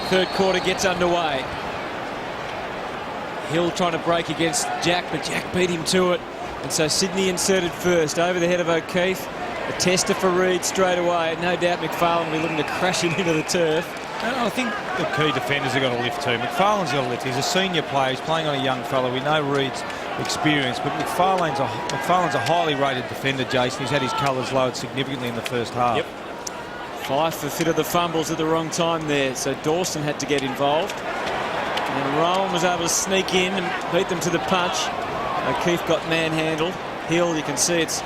third quarter gets underway. Hill trying to break against Jack, but Jack beat him to it. And so Sydney inserted first over the head of O'Keefe. A tester for Reid straight away. No doubt McFarlane will be looking to crash him into the turf. And I think the key defenders have got to lift too. McFarlane's got to lift. He's a senior player. He's playing on a young fella. We know Reid's experience, but McFarlane's a highly rated defender, Jason. He's had his colours lowered significantly in the first half. Yep. Fife for fit of the fumbles at the wrong time there, so Dawson had to get involved. And Rowan was able to sneak in and beat them to the punch. O'Keefe got manhandled. Hill, you can see it's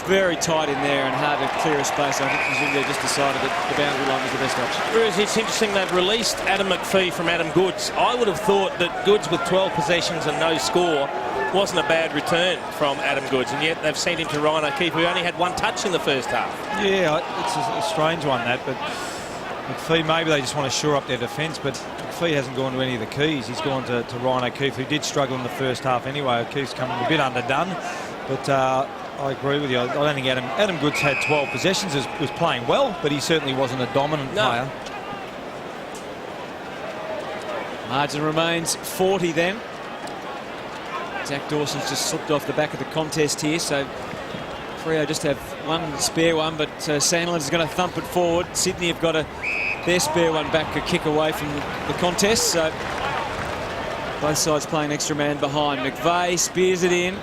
very tight in there and hard to clear a space. I think they just decided that the boundary line was the best option. Whereas it's interesting they've released Adam McPhee from Adam Goods. I would have thought that Goods with 12 possessions and no score wasn't a bad return from Adam Goods, and yet they've sent him to Ryan O'Keefe, who only had one touch in the first half. Yeah, it's a strange one, that, but McPhee, maybe they just want to shore up their defence, but McPhee hasn't gone to any of the keys. He's gone to Ryan O'Keefe, who did struggle in the first half anyway. O'Keefe's coming a bit underdone, but I agree with you. I don't think Adam Goods had 12 possessions, was playing well, but he certainly wasn't a dominant player. Margin remains 40 then. Zach Dawson's just slipped off the back of the contest here, so Freo just have one spare one, but Sandlin's going to thump it forward. Sydney have got their spare one back, a kick away from the contest, so both sides playing extra man behind. McVeigh spears it in,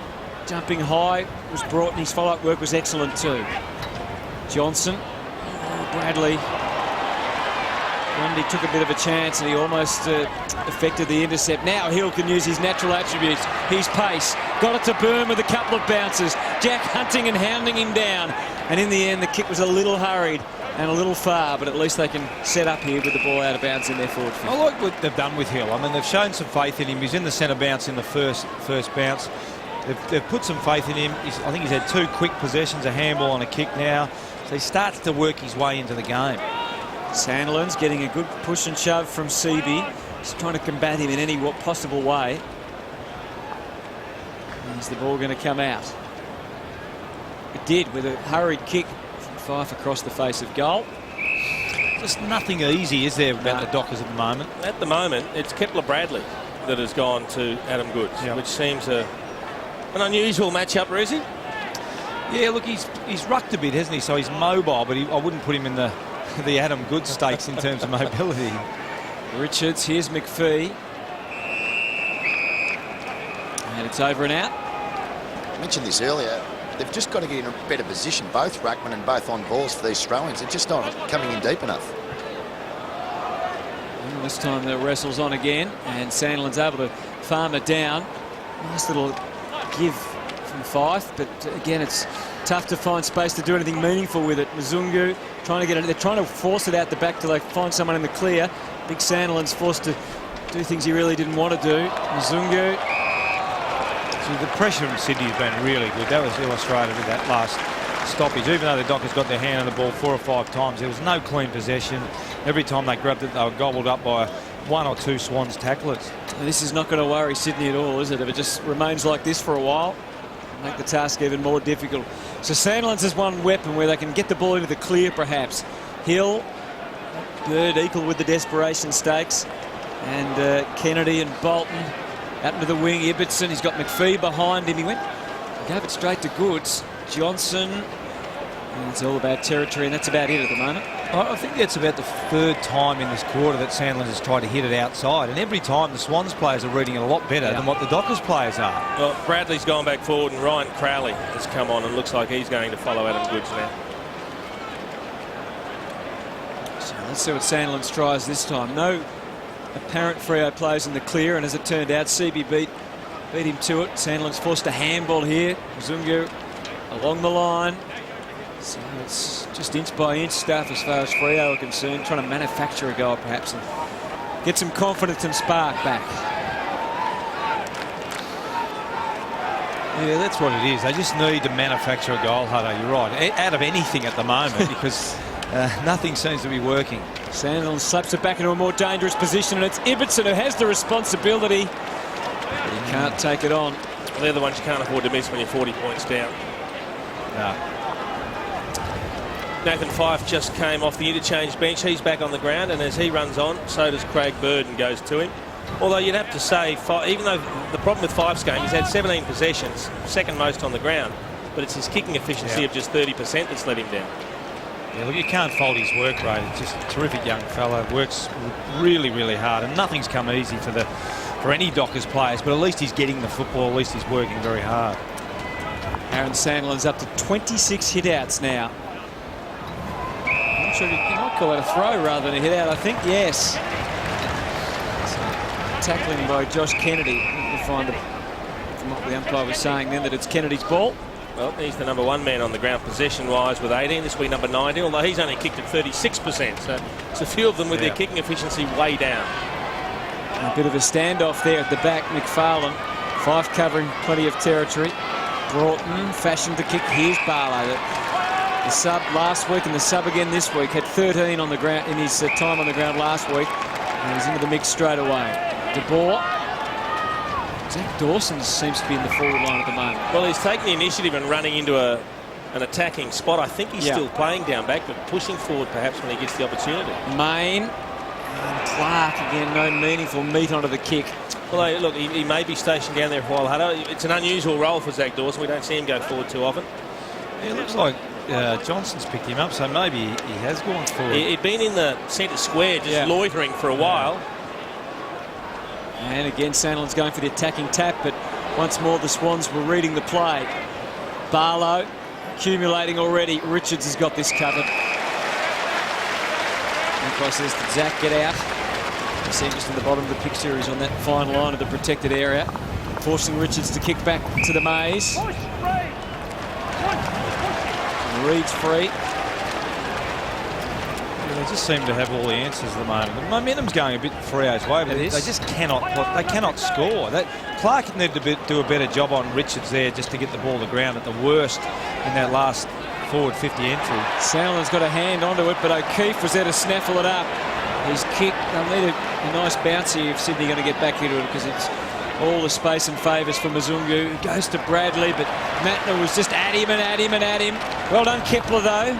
jumping high, was brought, and his follow-up work was excellent too. Johnson, Bradley. Grundy took a bit of a chance and he almost affected the intercept. Now Hill can use his natural attributes, his pace. Got it to Byrne with a couple of bounces. Jack hunting and hounding him down. And in the end, the kick was a little hurried and a little far, but at least they can set up here with the ball out of bounds in their forward fifth. I like what they've done with Hill. I mean, they've shown some faith in him. He's in the centre bounce in the first bounce. They've put some faith in him. I think he's had 2 quick possessions, a handball and a kick now. So he starts to work his way into the game. Sandlin's getting a good push and shove from Seavey. He's trying to combat him in any possible way. Is the ball going to come out? It did, with a hurried kick from Fife across the face of goal. Just nothing easy, is there, about the Dockers at the moment? At the moment, it's Kepler Bradley that has gone to Adam Goods, which seems an unusual matchup, Rezi. Yeah, look, he's rucked a bit, hasn't he? So he's mobile, but I wouldn't put him in the Adam Goods stakes in terms of mobility. Richards, here's McPhee. And it's over and out. I mentioned this earlier. They've just got to get in a better position, both ruckman and both on balls for these throw-ins. They're just not coming in deep enough. And this time the wrestle's on again, and Sandlin's able to farm it down. Nice little give from Fife, but again, it's tough to find space to do anything meaningful with it. Mzungu trying to get it. They're trying to force it out the back till they find someone in the clear. Big Sandlin's forced to do things he really didn't want to do. Mzungu. So the pressure from Sydney has been really good. That was illustrated with that last stoppage. Even though the Dockers got their hand on the ball 4 or 5 times, there was no clean possession. Every time they grabbed it, they were gobbled up by 1 or 2 Swans tacklers. And this is not going to worry Sydney at all, is it? If it just remains like this for a while, make the task even more difficult. So Sandlin's is one weapon where they can get the ball into the clear, perhaps. Hill, Bird equal with the desperation stakes, and Kennedy and Bolton out into the wing. Ibbotson, he's got McPhee behind him. He gave it straight to Goods. Johnson, and it's all about territory, and that's about it at the moment. I think that's about the 3rd time in this quarter that Sandlin has tried to hit it outside, and every time the Swans players are reading it a lot better than what the Dockers players are. Well, Bradley's gone back forward, and Ryan Crowley has come on and looks like he's going to follow Adam Goods now. So let's see what Sandlin's tries this time. No apparent Freo players in the clear, and as it turned out, CB beat him to it. Sandlin's forced a handball here. Zungu along the line. So it's just inch by inch stuff as far as Freo are concerned, trying to manufacture a goal perhaps and get some confidence and spark back. Yeah, that's what it is. They just need to manufacture a goal, Hutto. You're right. Out of anything at the moment, because nothing seems to be working. Sandlin slaps it back into a more dangerous position, and it's Ibbotson who has the responsibility. But he can't take it on. Well, they're the ones you can't afford to miss when you're 40 points down. No. Nathan Fyfe just came off the interchange bench. He's back on the ground, and as he runs on, so does Craig Bird and goes to him. Although you'd have to say, even though the problem with Fyfe's game, he's had 17 possessions, second most on the ground, but it's his kicking efficiency of just 30% that's let him down. Yeah, look, you can't fault his work rate. It's just a terrific young fella. Works really, really hard, and nothing's come easy for any Dockers players. But at least he's getting the football. At least he's working very hard. Aaron Sandlin's up to 26 hit-outs now. I'm not sure you might call it a throw rather than a hit-out. I think yes. So, tackling by Josh Kennedy. We'll find from what the umpire was saying then that it's Kennedy's ball. Well, he's the number one man on the ground possession-wise with 18. This week, number 90, although he's only kicked at 36%. So it's a few of them with their kicking efficiency way down. A bit of a standoff there at the back. McFarlane. Fyfe covering plenty of territory. Broughton fashioned the kick. Here's Barlow. The sub last week and the sub again this week. Had 13 on the ground in his time on the ground last week. And he's into the mix straight away. De Boer. Zach Dawson seems to be in the forward line at the moment. Well, he's taken the initiative and running into an attacking spot. I think he's still playing down back, but pushing forward perhaps when he gets the opportunity. Main and Clark again, no meaningful meat onto the kick. Well, look, he may be stationed down there for a while, Hutto. It's an unusual role for Zach Dawson. We don't see him go forward too often. Yeah, it looks like Johnson's picked him up, so maybe he has gone forward. He'd been in the centre square just loitering for a while. And again, Sandlin's going for the attacking tap, but once more the Swans were reading the play. Barlow accumulating already. Richards has got this covered. Nicholas says to Zach, get out. You see him just in the bottom of the picture. He's on that fine line of the protected area, forcing Richards to kick back to the maze. And Reed's free. They just seem to have all the answers at the moment. The momentum's going a bit Freo's way, but they just cannot score. Clark need to do a better job on Richards there just to get the ball to the ground at the worst in that last forward 50 entry. Sandlin's got a hand onto it, but O'Keefe was there to snaffle it up. His kick, they'll need a nice bounce here if Sydney are going to get back into it, because it's all the space and favours for Mzungu. He goes to Bradley, but Matner was just at him and at him and at him. Well done, Kepler, though.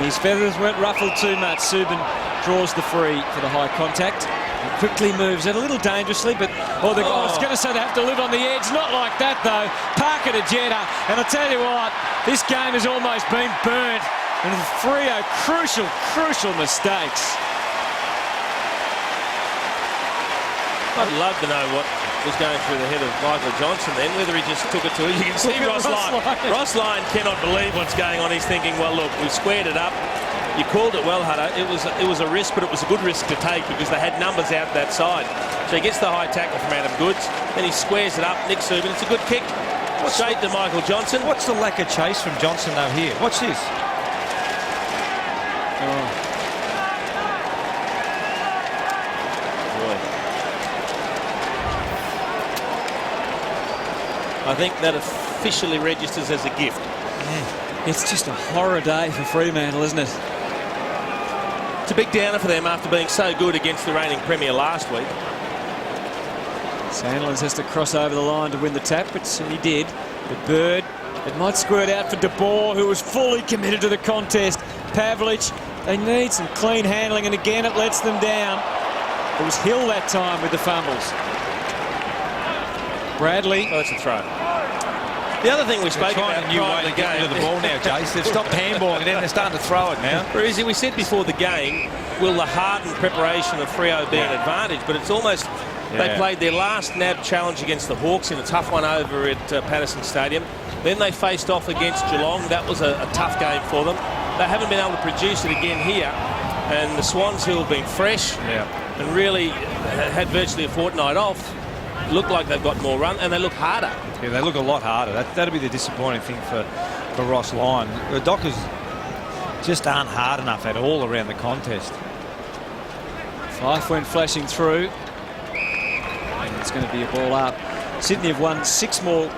His feathers weren't ruffled too much. Subin draws the free for the high contact. He quickly moves it a little dangerously, but I was going to say they have to live on the edge. Not like that, though. Parker to Jetta. And I'll tell you what, this game has almost been burnt. And Freo, crucial mistakes. I'd love to know what was going through the head of Michael Johnson then, whether he just took it to it. You can see Ross Lyon cannot believe what's going on. He's thinking, well, look, we squared it up. You called it well, Hutto. It was a risk, but it was a good risk to take because they had numbers out that side. So he gets the high tackle from Adam Goods, then he squares it up. Nick Subin, it's a good kick. Straight to Michael Johnson. What's the lack of chase from Johnson, though, here? Watch this. I think that officially registers as a gift. Yeah. It's just a horror day for Fremantle, isn't it? It's a big downer for them after being so good against the reigning Premier last week. Sandlins has to cross over the line to win the tap, but he did. But Bird, it might squirt out for De Boer, who was fully committed to the contest. Pavlich, they need some clean handling, and again it lets them down. It was Hill that time with the fumbles. Bradley. Oh, that's a throw. The other thing we spoke about a new way to get rid of the ball now, Jace. They've stopped handballing it and they're starting to throw it now. Breezy, we said before the game, will the hardened preparation of Freo be an advantage? But it's almost they played their last NAB challenge against the Hawks in a tough one over at Patterson Stadium. Then they faced off against Geelong. That was a tough game for them. They haven't been able to produce it again here. And the Swans, who have been fresh and really had virtually a fortnight off, look like they've got more run, and they look harder. Yeah, they look a lot harder. That'll be the disappointing thing for Ross Lyon. The Dockers just aren't hard enough at all around the contest. Fyfe went flashing through. And it's going to be a ball up. Sydney have won 6 more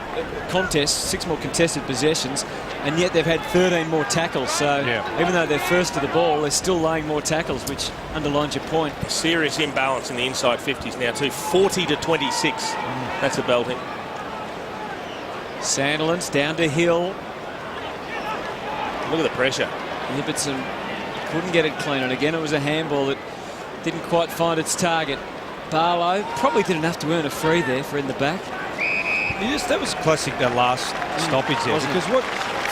contests, 6 more contested possessions, and yet they've had 13 more tackles. So even though they're first to the ball, they're still laying more tackles, which underlines your point. Serious imbalance in the inside 50s now too. 40 to 26. That's a belting. Sandilands down to Hill. Look at the pressure. Ibbotson couldn't get it clean, and again it was a handball that didn't quite find its target. Barlow probably did enough to earn a free there for in the back. Yes, that was classic, that last stoppage there, because what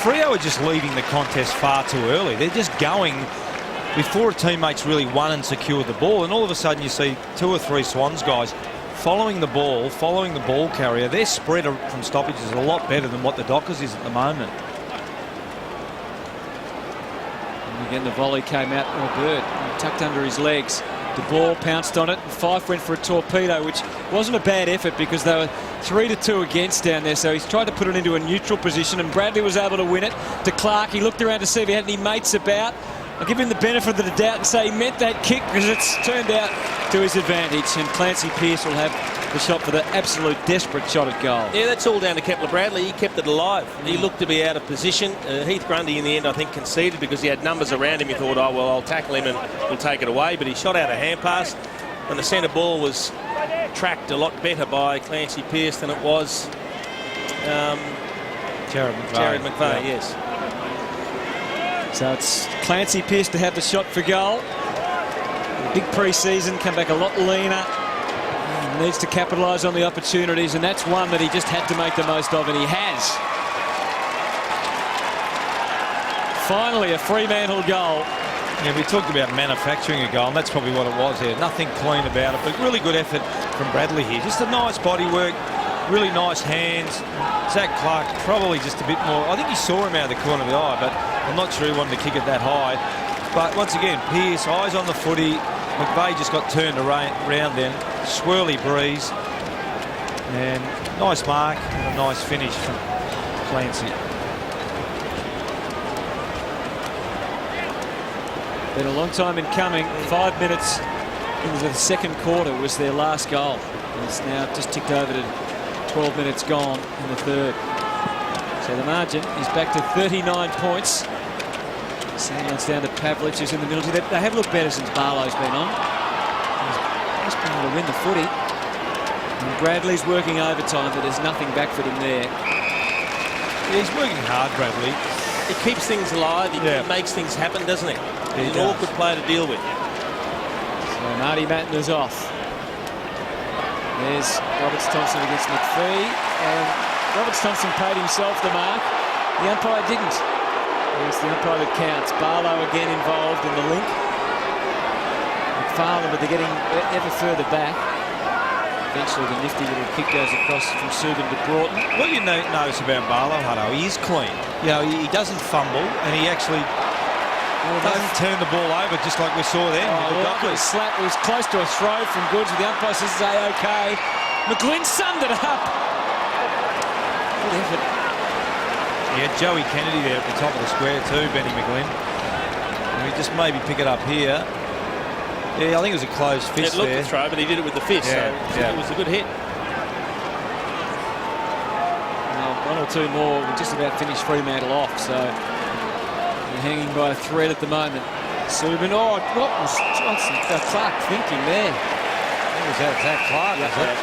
Freo are just leaving the contest far too early. They're just going before a teammate's really won and secured the ball, and all of a sudden you see 2 or 3 Swans guys following the ball carrier. Their spread from stoppages is a lot better than what the Dockers is at the moment. And again, the volley came out. Oh, Bird tucked under his legs. The ball pounced on it, and Fife went for a torpedo, which wasn't a bad effort because they were 3-2 against down there. So he's tried to put it into a neutral position, and Bradley was able to win it to Clark. He looked around to see if he had any mates about. I'll give him the benefit of the doubt and say he meant that kick because it's turned out to his advantage, and Clancy Pearce will have the shot for the absolute desperate shot at goal. Yeah, that's all down to Kepler Bradley. He kept it alive. He looked to be out of position. Heath Grundy in the end I think conceded because he had numbers around him. He thought, oh well, I'll tackle him and we'll take it away, but he shot out a hand pass and the centre ball was tracked a lot better by Clancy Pearce than it was Jared McVeigh. Yes. So it's Clancy Pearce to have the shot for goal. Big pre-season, come back a lot leaner. Needs to capitalise on the opportunities, and that's one that he just had to make the most of, and he has. Finally, a Fremantle goal. Yeah, we talked about manufacturing a goal, and that's probably what it was there. Nothing clean about it, but really good effort from Bradley here. Just a nice body work, really nice hands. Zach Clark probably just a bit more. I think he saw him out of the corner of the eye, but I'm not sure he wanted to kick it that high. But once again, Pearce, eyes on the footy. McVeigh just got turned around then. Swirly breeze. And nice mark and a nice finish from Clancy. Been a long time in coming. 5 minutes into the second quarter was their last goal. And it's now just ticked over to 12 minutes gone in the third. So the margin is back to 39 points. Sandland's down to Pavlich, who's in the middle. They have looked better since Barlow's been on. He's been able to win the footy. And Bradley's working overtime, but there's nothing back for them there. Yeah, he's working hard, Bradley. He keeps things alive. He makes things happen, doesn't he? He's an awkward player to deal with. So Marty Matner's off. There's Roberts Thompson against McPhee. And Roberts Thompson paid himself the mark. The umpire didn't. It's the umpire that counts. Barlow again involved in the link. McFarlane, but they're getting ever further back. Eventually the nifty little kick goes across from Subin to Broughton. What you notice about Barlow, Hutto, he is clean. You know, he doesn't fumble, and he actually doesn't turn the ball over just like we saw then. It was close to a throw from Goods, but the umpire says it's A-OK. McGlynn summed it up. Good effort. Yeah, Joey Kennedy there at the top of the square too, Benny McGlynn. And we just maybe pick it up here. Yeah, I think it was a closed fist there. It looked a throw, but he did it with the fist, so it was a good hit. One or two more will just about finish Fremantle off, so they're hanging by a thread at the moment. Subin, what was Clark thinking there? What was that? Zach Clark, was it?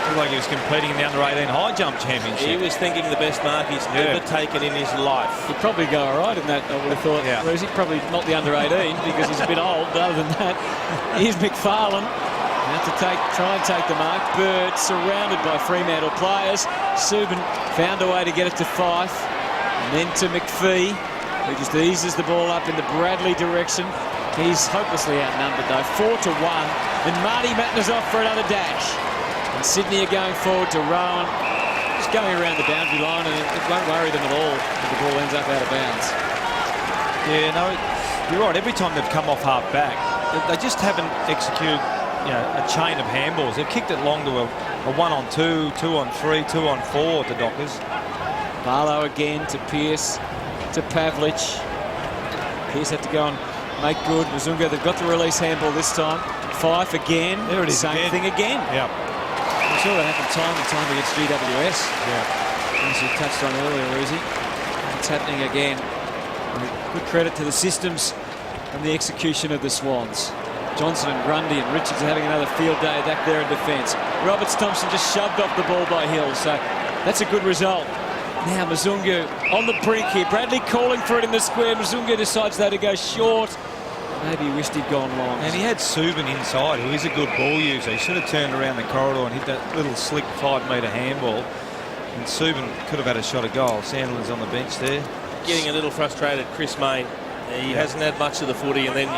Looked like he was competing in the under-18 high jump championship. He was thinking the best mark he's ever taken in his life. He'd probably go all right in that, I would have thought. Yeah. Whereas he's probably not the under-18 because he's a bit old, but other than that, here's McFarlane. Have to try and take the mark. Bird surrounded by Fremantle players. Subin found a way to get it to Fife. And then to McPhee, who just eases the ball up in the Bradley direction. He's hopelessly outnumbered though, 4-1. And Marty Matner's off for another dash. And Sydney are going forward to Rowan. Just going around the boundary line, and it won't worry them at all if the ball ends up out of bounds. Yeah, no, you're right. Every time they've come off half back, they just haven't executed, a chain of handballs. They've kicked it long to a 1-on-2, 2-on-3, 2-on-4 to Dockers. Barlow again to Pearce, to Pavlich. Pearce had to go and make good. Mazunga, they've got the release handball this time. Fife again. There it is. Same thing again. Yeah. I'm sure that happened time and time against GWS. Yeah. As you touched on earlier, Uzi. It's happening again. Good credit to the systems and the execution of the Swans. Johnson and Grundy and Richards are having another field day back there in defence. Roberts Thompson just shoved off the ball by Hill, so that's a good result. Now Mzungu on the brink here. Bradley calling for it in the square. Mzungu decides though to go short. Maybe he wished he'd gone long. And he had Subin inside, who is a good ball user. He should have turned around the corridor and hit that little slick 5-metre handball. And Subin could have had a shot of goal. Sandler's on the bench there. Getting a little frustrated, Chris Mayne. He hasn't had much of the footy, and then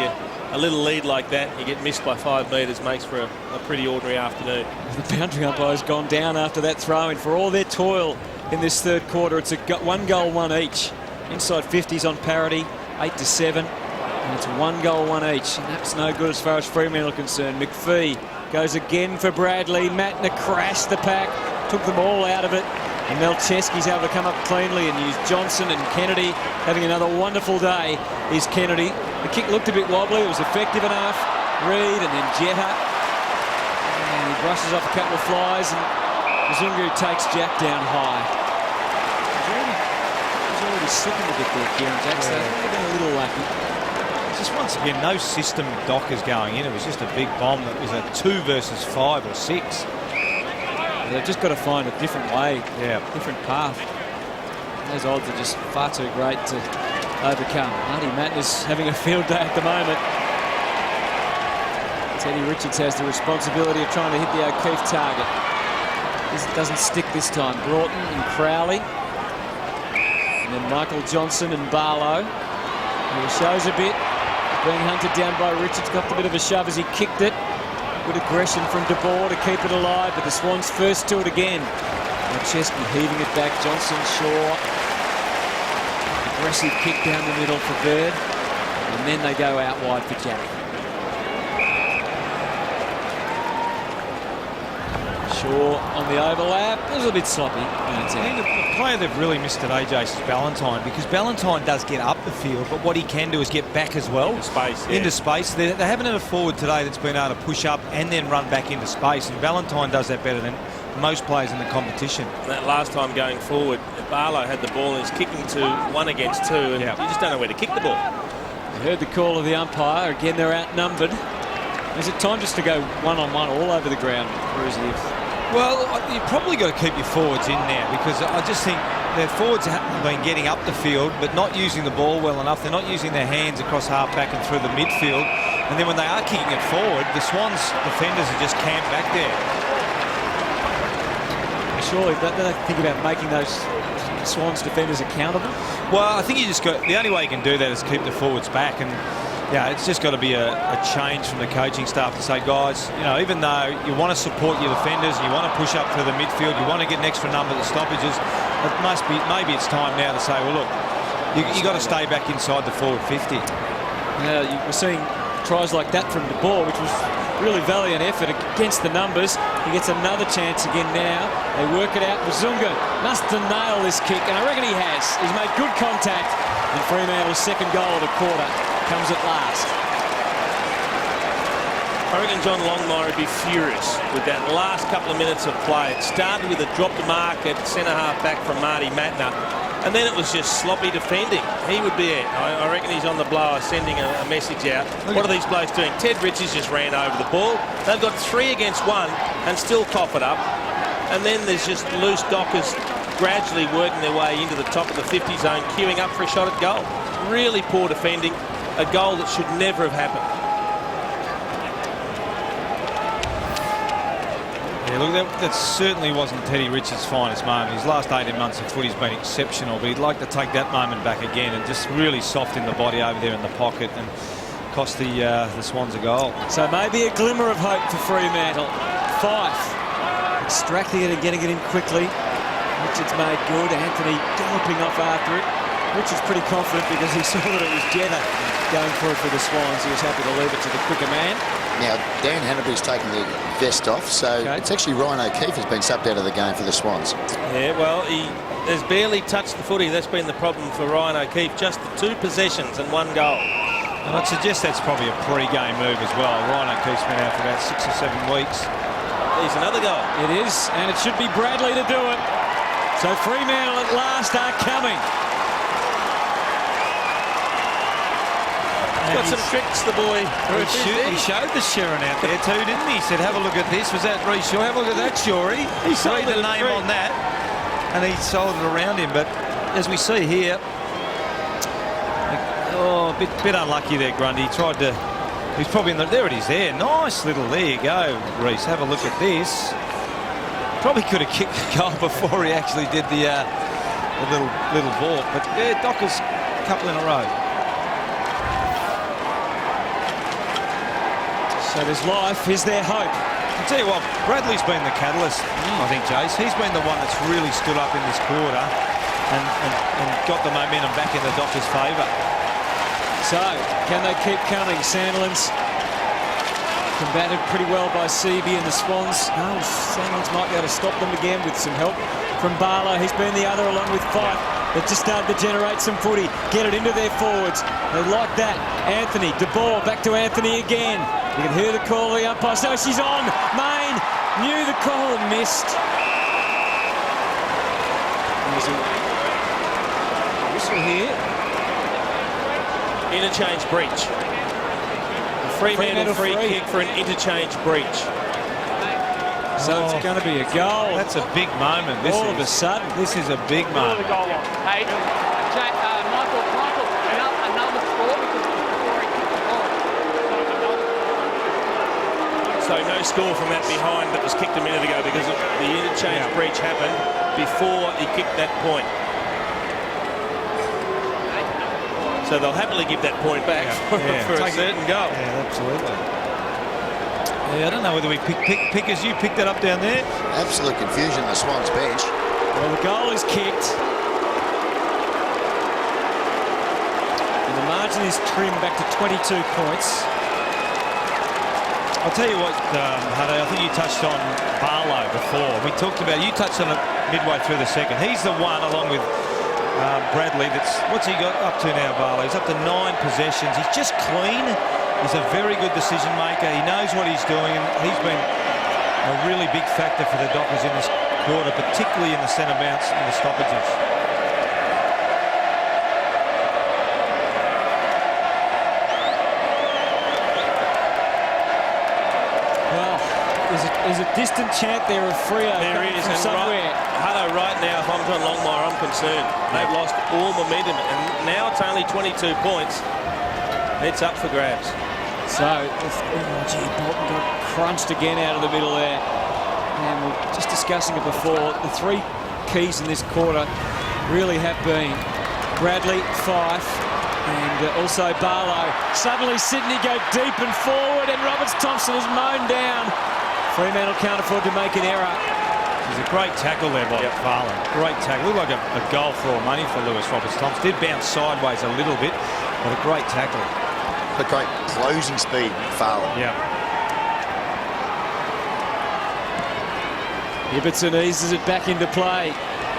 a little lead like that, you get missed by 5 metres, makes for a pretty ordinary afternoon. The boundary umpire's gone down after that throw-in. For all their toil in this third quarter, it's a 1 goal, 1 each. Inside 50s on parity, 8-7. And it's 1 goal, 1 each. And that's no good as far as Fremantle are concerned. McPhee goes again for Bradley. Matner crashed the pack, took them all out of it. And Melcheski's able to come up cleanly and use Johnson and Kennedy. Having another wonderful day is Kennedy. The kick looked a bit wobbly. It was effective enough. Reed and then Jetta. And he brushes off a couple of flies, and Mzungu takes Jack down high. He's already slipping a bit there, Kieran Jack. So they've been a little lucky. Just once again, no system Dockers going in. It was just a big bomb that was a 2 versus 5 or 6. They've just got to find a different way, different path. Those odds are just far too great to overcome. Marty Matner's having a field day at the moment. Teddy Richards has the responsibility of trying to hit the O'Keefe target. This doesn't stick this time. Broughton and Crowley. And then Michael Johnson and Barlow. He shows a bit. Being hunted down by Richards. Got a bit of a shove as he kicked it. Good aggression from De Boer to keep it alive, but the Swans first to it again. Chesky heaving it back. Johnson, Shaw. Aggressive kick down the middle for Bird. And then they go out wide for Jack. Shaw on the overlap. It was a bit sloppy. I think the player they've really missed today, Jason, is Ballantyne, because Ballantyne does get up the field, but what he can do is get back as well. Into space. They haven't had a forward today that's been able to push up and then run back into space, and Ballantyne does that better than most players in the competition. And that last time going forward, Barlow had the ball and he's kicking to 1 against 2, and you just don't know where to kick the ball. You heard the call of the umpire. Again, they're outnumbered. Is it time just to go one-on-one all over the ground, Brucey? Well, you've probably got to keep your forwards in there, because I just think their forwards have been getting up the field but not using the ball well enough. They're not using their hands across half-back and through the midfield. And then when they are kicking it forward, the Swans defenders are just camped back there. Surely, don't they think about making those Swans defenders accountable? Well, I think you just got... The only way you can do that is keep the forwards back, and yeah, it's just got to be a change from the coaching staff to say, guys, you know, even though you want to support your defenders and you want to push up through the midfield, you want to get an extra number of stoppages, it must be, maybe it's time now to say, well, look, you got to stay back inside the forward 50. Yeah, you were seeing tries like that from De Boer, which was really valiant effort against the numbers. He gets another chance again now. They work it out. Mzungu must nail this kick, and I reckon he has. He's made good contact, and Fremantle's second goal of the quarter comes at last. I reckon John Longmire would be furious with that last couple of minutes of play. It started with a dropped mark at centre-half back from Marty Matner, and then it was just sloppy defending. He would be it. I reckon he's on the blower sending a message out. What are these blokes doing? Ted Richards just ran over the ball. They've got 3 against 1 and still cough it up. And then there's just loose Dockers gradually working their way into the top of the 50 zone, queuing up for a shot at goal. Really poor defending. A goal that should never have happened. Yeah, look, that certainly wasn't Teddy Richards' finest moment. His last 18 months of footy's been exceptional, but he'd like to take that moment back again and just really soften the body over there in the pocket and cost the Swans a goal. So maybe a glimmer of hope for Fremantle. Fife extracting it and getting it in quickly. Richards made good. Anthony galloping off after it. Richards pretty confident because he saw that it was Jetta going for it for the Swans. He was happy to leave it to the quicker man. Now, Dan Hannaby's taken the vest off, so it's actually Ryan O'Keefe has been subbed out of the game for the Swans. Yeah, well, he has barely touched the footy. That's been the problem for Ryan O'Keefe. Just the 2 possessions and 1 goal. And I'd suggest that's probably a pre-game move as well. Ryan O'Keefe's been out for about 6 or 7 weeks. Here's another goal. It is, and it should be Bradley to do it. So Fremantle at last are coming. Got some tricks, the boy. He showed the Sheeran out there too, didn't he? He said, have a look at this. Was that Reece Shaw? Have a look at that, Shorey. He saw the name on that. and he sold it around him. But as we see here, oh, a bit unlucky there, Grundy. He tried to. He's probably in the. There it is. There, nice little. There you go, Reese. Have a look at this. Probably could have kicked the goal before he actually did the little ball. But yeah, Dockers, a couple in a row. So there's life. Is there hope? I'll tell you what, Bradley's been the catalyst, I think, Jace. He's been the one that's really stood up in this quarter and got the momentum back in the Dockers' favour. So, can they keep coming? Sandlands combated pretty well by Seaby and the Swans. No, Sandlands might be able to stop them again with some help from Barlow. He's been the other along with Fife. They've just started to generate some footy, get it into their forwards. They like that. Anthony, De Boer, back to Anthony again. You can hear the call of the umpire. So she's on. Main knew the call and missed. There's a whistle here. Interchange breach. A Fremantle free kick for an interchange breach. So it's going to be a goal. That's a big moment. All of a sudden. This is a big moment. Hey, Michael, another score because before he kicked the ball. So no score from that behind that was kicked a minute ago because the interchange breach happened before he kicked that point. So they'll happily give that point back for a certain goal. Yeah, absolutely. Yeah, I don't know whether we Pickers, you picked that up down there? Absolute confusion on the Swans bench. Well, the goal is kicked. And the margin is trimmed back to 22 points. I'll tell you what, Hutto, I think you touched on Barlow before. We talked about, you touched on it midway through the second. He's the one, along with Bradley, what's he got up to now, Barlow? He's up to 9 possessions. He's just clean. He's a very good decision maker. He knows what he's doing, and he's been a really big factor for the Dockers in this quarter, particularly in the centre bounce and the stoppages. Well, there's a distant chant there of Freo. There is, from and somewhere. right now, if I'm John Longmire, I'm concerned. They've lost all momentum, and now it's only 22 points. It's up for grabs. So, Bolton got crunched again out of the middle there. And we were just discussing it before. The 3 keys in this quarter really have been Bradley, Fife, and also Barlow. Suddenly Sydney go deep and forward, and Roberts-Thompson is mown down. Fremantle can't afford to make an error. There's a great tackle there by Farland. Great tackle. Looked like a goal for all money for Lewis Roberts-Thompson. Did bounce sideways a little bit, but a great tackle. A great closing speed, Farland. Yeah. Ibbotson eases it back into play.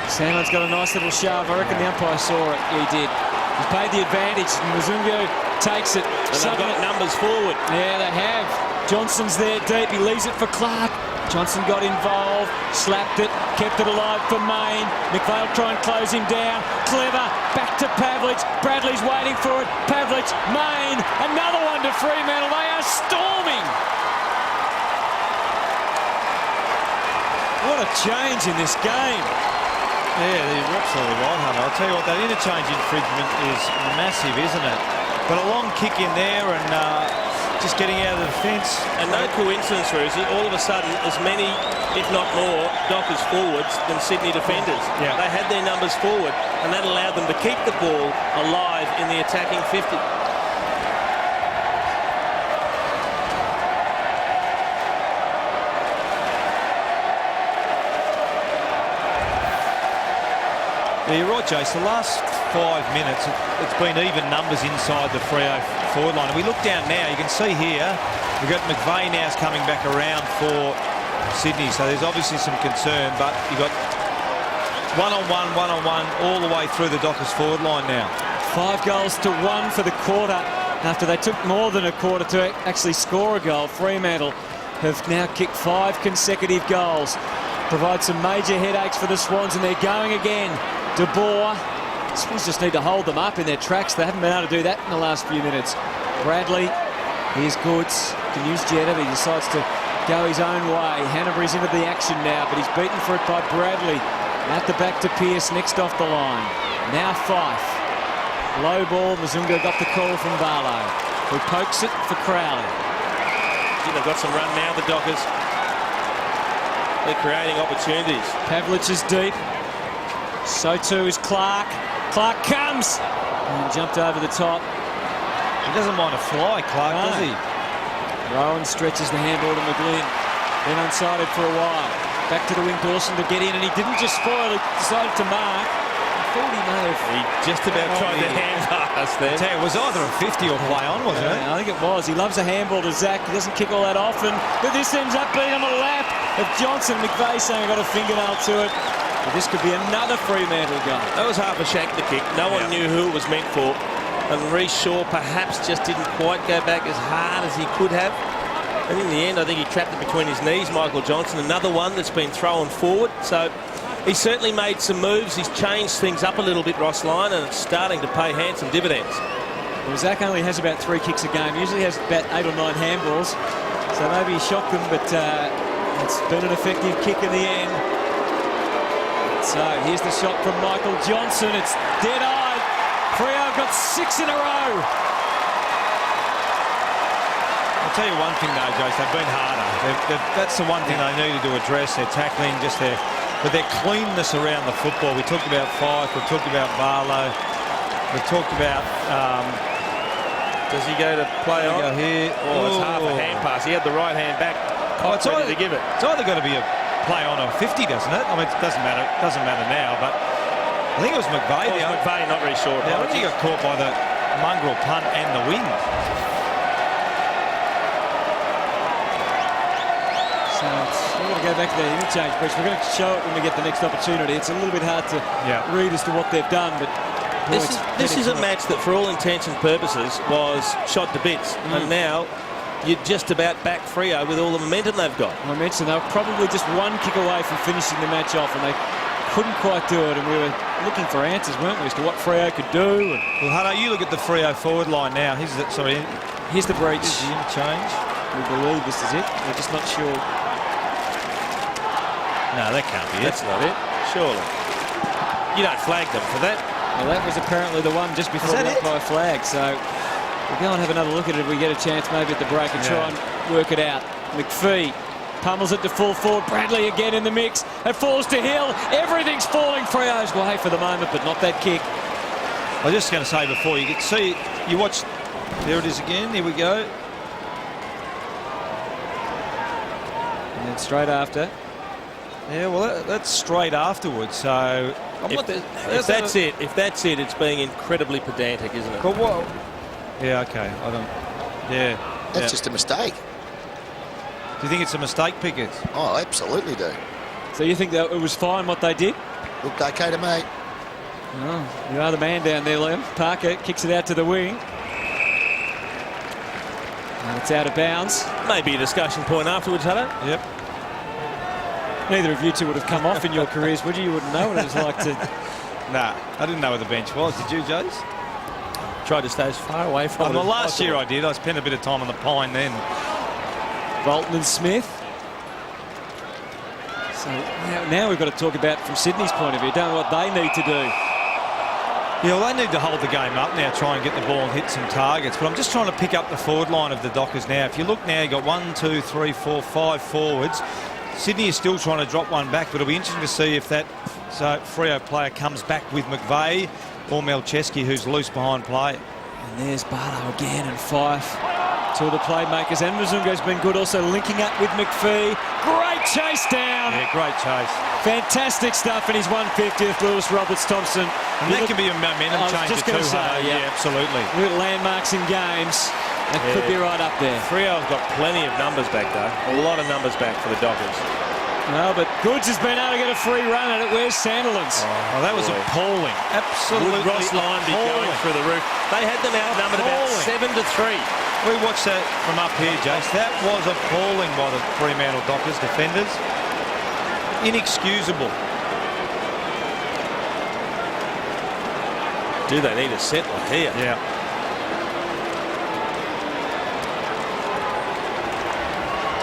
Sandland's got a nice little shove. I reckon the umpire saw it. Yeah, he did. He's paid the advantage. Muzungu takes it. And they've got numbers forward. Yeah, they have. Johnson's there deep. He leaves it for Clark. Johnson got involved, slapped it, kept it alive for Main. McVeigh try and close him down. Clever, back to Pavlich. Bradley's waiting for it. Pavlich, Main, another one to Fremantle. They are storming. What a change in this game. Yeah, you're absolutely right, Hunter. I'll tell you what, that interchange infringement is massive, isn't it? But a long kick in there and just getting out of the defence. And no coincidence, Rosie, all of a sudden as many, if not more, Dockers forwards than Sydney defenders. Yeah. They had their numbers forward, and that allowed them to keep the ball alive in the attacking 50. Yeah, you're right, Jace. The last 5 minutes, it's been even numbers inside the Freo forward line. And we look down now, you can see here, we've got McVeigh now's coming back around for Sydney. So there's obviously some concern, but you've got one-on-one all the way through the Dockers forward line now. 5 goals to 1 for the quarter. After they took more than a quarter to actually score a goal, Fremantle have now kicked 5 consecutive goals. Provide some major headaches for the Swans, and they're going again. De Boer. Swans just need to hold them up in their tracks. They haven't been able to do that in the last few minutes. Bradley, here's Goods, can use Jetta, but he decides to go his own way. Hanover is into the action now, but he's beaten for it by Bradley. At the back to Pearce, next off the line. Now Fife. Low ball, Mazunga got the call from Barlow, who pokes it for Crowley. They've got some run now, the Dockers. They're creating opportunities. Pavlich is deep. So too is Clark. Clark comes and jumped over the top. He doesn't mind a fly, Clark, No. does he? Rowan stretches the handball to McGlynn. Then unsighted for a while. Back to the wing, Dawson to get in, and he didn't just spoil, he decided to mark. I thought he may have. He just about tried the hand pass there. Tell you, it was either a 50 or play on, wasn't it? I think it was. He loves a handball to Zach. He doesn't kick all that often. But this ends up being on the lap of Johnson. McVeigh saying I got a fingernail to it. But this could be another Fremantle goal. That was half a shank, the kick. No one knew who it was meant for. And Reece Shaw perhaps just didn't quite go back as hard as he could have. And in the end, I think he trapped it between his knees, Michael Johnson. Another one that's been thrown forward. So he's certainly made some moves. He's changed things up a little bit, Ross Lyon, and it's starting to pay handsome dividends. Well, Zach only has about 3 kicks a game. Usually has about 8 or 9 handballs. So maybe he shocked them, but it's been an effective kick in the end. So here's the shot from Michael Johnson. It's dead-eyed. Freo got 6 in a row. I'll tell you one thing though, Joyce, they've been harder. That's the one thing they needed to address. Their tackling, but their cleanness around the football. We talked about Fife, we talked about Barlow, we talked about... Does he go to play on? Go here. Oh, it's half a hand pass. He had the right hand back. It's ready to give it. It's either got to be a play on or 50, doesn't it? I mean, it doesn't matter. It doesn't matter now, but I think it was McVeigh. It was McVeigh, not really sure. Yeah, I think he got caught by the mongrel punt and the wind. So we're going to go back to the interchange breach. We're going to show it when we get the next opportunity. It's a little bit hard to read as to what they've done, but this is a match that, for all intents and purposes, was shot to bits, and now you're just about back Freo with all the momentum they've got. I mentioned they were probably just 1 kick away from finishing the match off, and they couldn't quite do it. And we were looking for answers, weren't we, as to what Freo could do. And well, Hutto, you look at the Freo forward line now. Here's the breach. Here's the interchange. We believe this is it. We're just not sure. No, that can't be it. That's not it. Surely. You don't flag them for that. Well, that was apparently the one just before the umpire flag. So we'll go and have another look at it if we get a chance maybe at the break and try and work it out. McPhee pummels it to full forward. Bradley again in the mix. It falls to Hill. Everything's falling Freo's way for the moment, but not that kick. I was just going to say before, you can see, you watch, there it is again. Here we go. And then straight after. Yeah, well, that's straight afterwards. So if that's it, it's being incredibly pedantic, isn't it? But what? Yeah, okay. I don't. Yeah, That's just a mistake. Do you think it's a mistake, Pickett? Oh, I absolutely do. So you think that it was fine what they did? Looked okay to me. Oh, you are the man down there, Liam. Parker kicks it out to the wing. And it's out of bounds. Maybe a discussion point afterwards, Hutto. Yep. Neither of you two would have come off in your careers, would you? You wouldn't know what it was like to... Nah, I didn't know where the bench was. Did you, Jace? Tried to stay as far away from it. Well, last year I did. I spent a bit of time on the pine then. Bolton and Smith. So now we've got to talk about, from Sydney's point of view, don't know what they need to do. Yeah, well, they need to hold the game up now, try and get the ball and hit some targets. But I'm just trying to pick up the forward line of the Dockers now. If you look now, you've got 1, 2, 3, 4, 5 forwards. Sydney is still trying to drop one back, but it'll be interesting to see if that Freo player comes back with McVeigh or Melcheski, who's loose behind play. And there's Barlow again and Fife. Two of the playmakers, and Muzunga's been good, also linking up with McPhee. Great chase down. Yeah, great chase. Fantastic stuff in his 150th, Lewis Roberts-Thompson. And that can be a momentum changer too, yeah, absolutely. With landmarks in games, that could be right up there. Freo's got plenty of numbers back, though. A lot of numbers back for the Dockers. No, but Goods has been able to get a free run at it. Where's Sandilands? Oh, that was appalling. Absolutely. Would Ross Lyon be going through the roof? They had them outnumbered about 7-3. We watched that from up here, Jace. That was appalling by the Fremantle Dockers defenders. Inexcusable. Do they need a settler here? Yeah.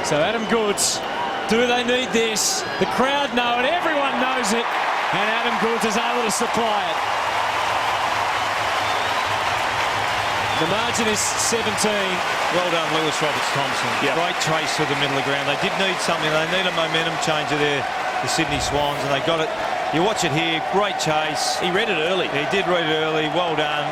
So Adam Goods, do they need this? The crowd know it, everyone knows it. and Adam Goods is able to supply it. The margin is 17. Well done, Lewis Roberts-Thompson. Yep. Great chase through the middle of the ground. They did need something. They need a momentum changer there, the Sydney Swans, and they got it. You watch it here. Great chase. He read it early. He did read it early. Well done.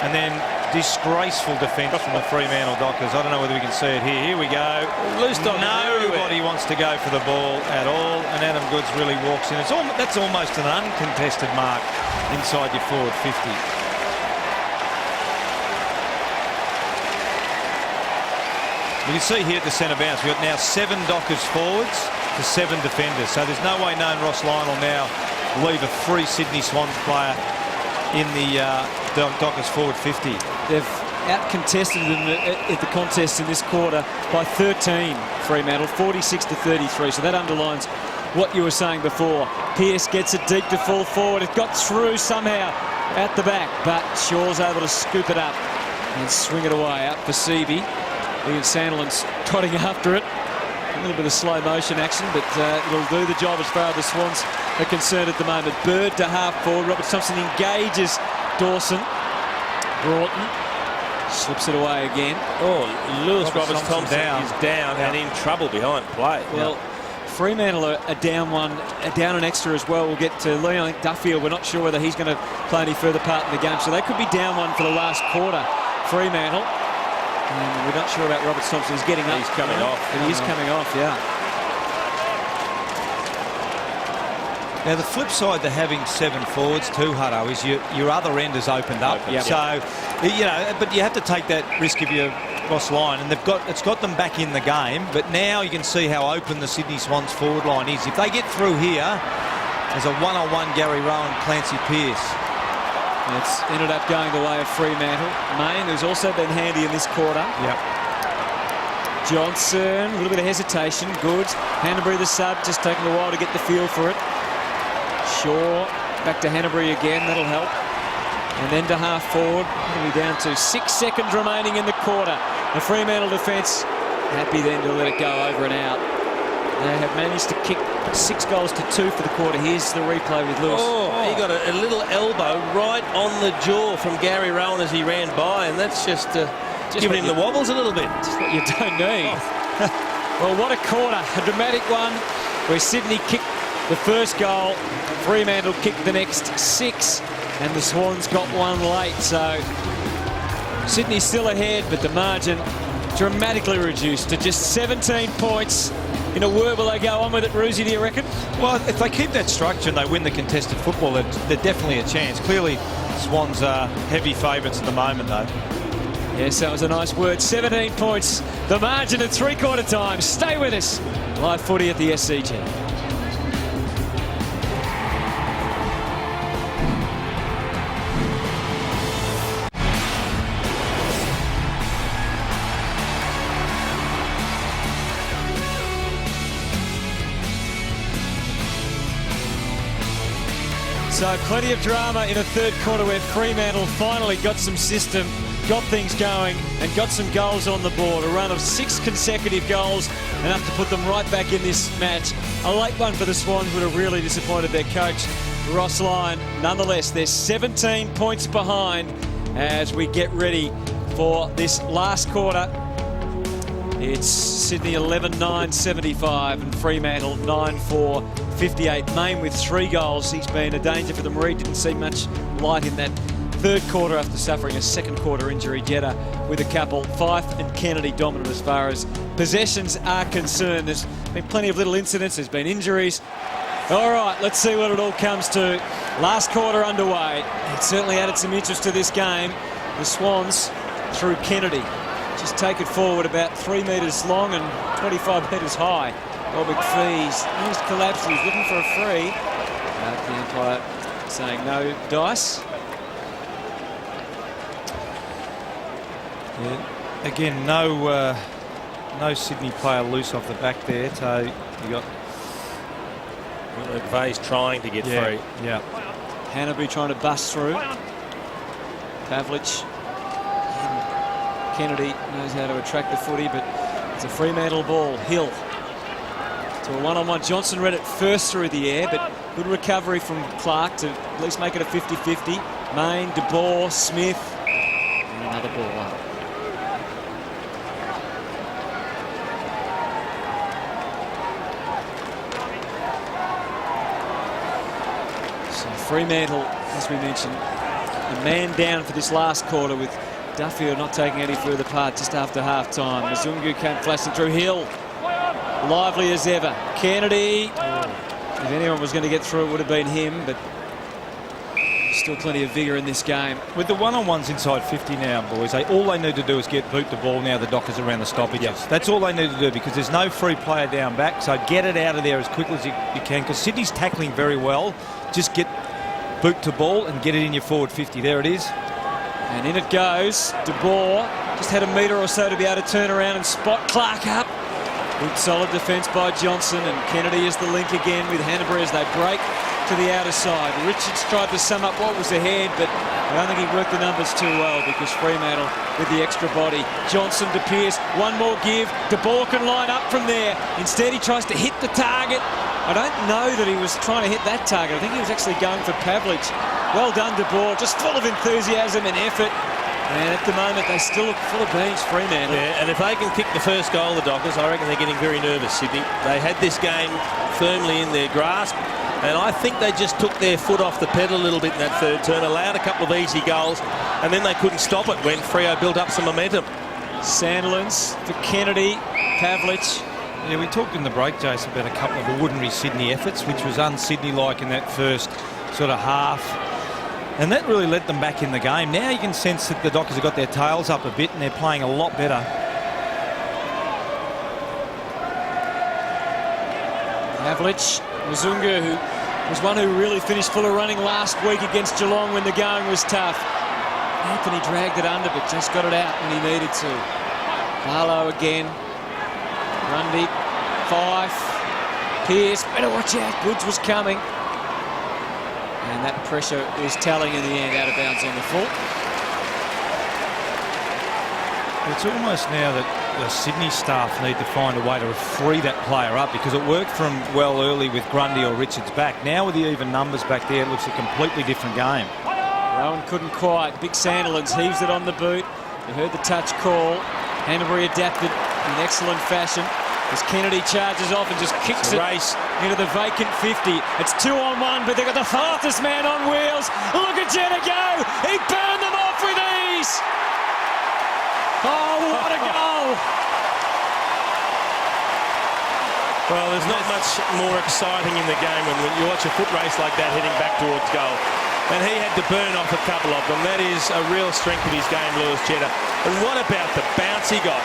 And then disgraceful defence from the Fremantle Dockers. I don't know whether we can see it here. Here we go. Loose dog. Nobody wants to go for the ball at all, and Adam Goods really walks in. That's almost an uncontested mark inside your forward 50. You can see here at the centre bounce, we've got now 7 Dockers forwards to 7 defenders. So there's no way known Ross Lyon will now leave a free Sydney Swans player in the Dockers forward 50. They've out-contested at the contest in this quarter by 13, Fremantle, 46-33. So that underlines what you were saying before. Pearce gets it deep to full forward. It got through somehow at the back, but Shaw's able to scoop it up and swing it away up for Seavey. Ian Sandilands trotting after it. A little bit of slow motion action, but it'll do the job as far as the Swans are concerned at the moment. Bird to half forward. Roberts-Thompson engages Dawson. Broughton slips it away again. Oh, Lewis Roberts-Thompson is down Yeah. and in trouble behind play. Well, Fremantle are down down an extra as well. We'll get to Leon Duffield. We're not sure whether he's going to play any further part in the game, so they could be down one for the last quarter. Fremantle. And we're not sure about Roberts-Thompson. He's getting up. He's coming off. And he is coming off, yeah. Now the flip side to having 7 forwards too, Hutto, is your other end has opened up. Yep. So, you know, but you have to take that risk if you're Ross Lyon, and it's got them back in the game. But now you can see how open the Sydney Swans forward line is. If they get through here, there's a one-on-one Gary Rowan, Clancy Pearce. It's ended up going the way of Fremantle. Main, who's also been handy in this quarter. Yep. Johnson, a little bit of hesitation. Goods. Hanbury the sub, just taking a while to get the feel for it. Shaw back to Hanbury again. That'll help. And then to half forward. We'll be down to 6 seconds remaining in the quarter. The Fremantle defence happy then to let it go over and out. They have managed to kick 6 goals to 2 for the quarter. Here's the replay with Lewis. Oh, he got a little elbow right on the jaw from Gary Rowan as he ran by, and that's just giving him the wobbles a little bit. Just what you don't need. Well, what a quarter. A dramatic one where Sydney kicked the first goal. Fremantle kicked the next 6, and the Swans got one late. So Sydney's still ahead, but the margin dramatically reduced to just 17 points. In a word, will they go on with it, Roosie, do you reckon? Well, if they keep that structure and they win the contested football, they're definitely a chance. Clearly, Swans are heavy favourites at the moment, though. Yes, that was a nice word. 17 points. The margin at three-quarter time. Stay with us. Live footy at the SCG. So plenty of drama in a third quarter where Fremantle finally got some system, got things going and got some goals on the board. A run of 6 consecutive goals, enough to put them right back in this match. A late one for the Swans would have really disappointed their coach, Ross Lyon. Nonetheless, they're 17 points behind as we get ready for this last quarter. It's Sydney 11-9-75 and Fremantle 9-4-58. Main with 3 goals. He's been a danger for them. Reid didn't see much light in that third quarter after suffering a second quarter injury. Jetta with a couple. Fife and Kennedy dominant as far as possessions are concerned. There's been plenty of little incidents. There's been injuries. All right, let's see what it all comes to. Last quarter underway. It certainly added some interest to this game. The Swans through Kennedy. Just take it forward about 3 metres long and 25 metres high. Bob McPhee's almost collapsed. He's looking for a free. The umpire saying no dice. Yeah. Again, no Sydney player loose off the back there. So you got McVeigh's trying to get free. Yeah. Hannaby trying to bust through. Pavlich. Kennedy knows how to attract the footy, but it's a Fremantle ball. Hill to a one-on-one. Johnson read it first through the air, but Good recovery from Clark to at least make it a 50-50. Main, De Boer, Smith, and another ball up. So Fremantle, as we mentioned, a man down for this last quarter with Duffield not taking any further part just after half-time. Mzungu came flashing through. Hill, lively as ever. Kennedy, if anyone was going to get through, it would have been him, but still plenty of vigour in this game. With the one-on-ones inside 50 now, boys, all they need to do is get boot the ball now the Dockers around the stoppages. Yep. That's all they need to do, because there's no free player down back, so get it out of there as quickly as you can, because Sydney's tackling very well. Just get boot to ball and get it in your forward 50. There it is. And in it goes. De Boer just had a metre or so to be able to turn around and spot Clark up. Good solid defence by Johnson, and Kennedy is the link again with Hanbury as they break to the outer side. Richards tried to sum up what was ahead, but I don't think he worked the numbers too well, because Fremantle with the extra body. Johnson to Pearce, one more give. De Boer can line up from there. Instead he tries to hit the target. I don't know that he was trying to hit that target. I think he was actually going for Pavlich. Well done, De Boer, just full of enthusiasm and effort. And at the moment, they still look full of beans, Fremantle. Yeah, and if they can kick the first goal, the Dockers, I reckon they're getting very nervous, Sydney. They had this game firmly in their grasp, and I think they just took their foot off the pedal a little bit in that third turn, allowed a couple of easy goals, and then they couldn't stop it when Freo built up some momentum. Sandlands for Kennedy, Pavlich. Yeah, we talked in the break, Jason, about a couple of ordinary Sydney efforts, which was un-Sydney-like in that first sort of half. And that really led them back in the game. Now you can sense that the Dockers have got their tails up a bit and they're playing a lot better. Pavlich, Mzungu, who was one who really finished full of running last week against Geelong when the going was tough. Anthony dragged it under, but just got it out when he needed to. Barlow again. Grundy, Fife, Pearce, better watch out. Goods was coming. And that pressure was telling in the end, out of bounds on the full. It's almost now that the Sydney staff need to find a way to free that player up, because it worked from well early with Grundy or Richards back. Now with the even numbers back there, it looks a completely different game. Rowan couldn't quite. Big Sandilands heaves it on the boot. You heard the touch call. Hanbury adapted in excellent fashion as Kennedy charges off and just kicks it into the vacant 50. It's 2-on-1, but they've got the fastest man on wheels. Look at Jenna go! He burned them off with ease! Oh, what a goal! Well, there's not much more exciting in the game when you watch a foot race like that heading back towards goal. And he had to burn off a couple of them. That is a real strength of his game, Lewis Jetta. And what about the bounce he got?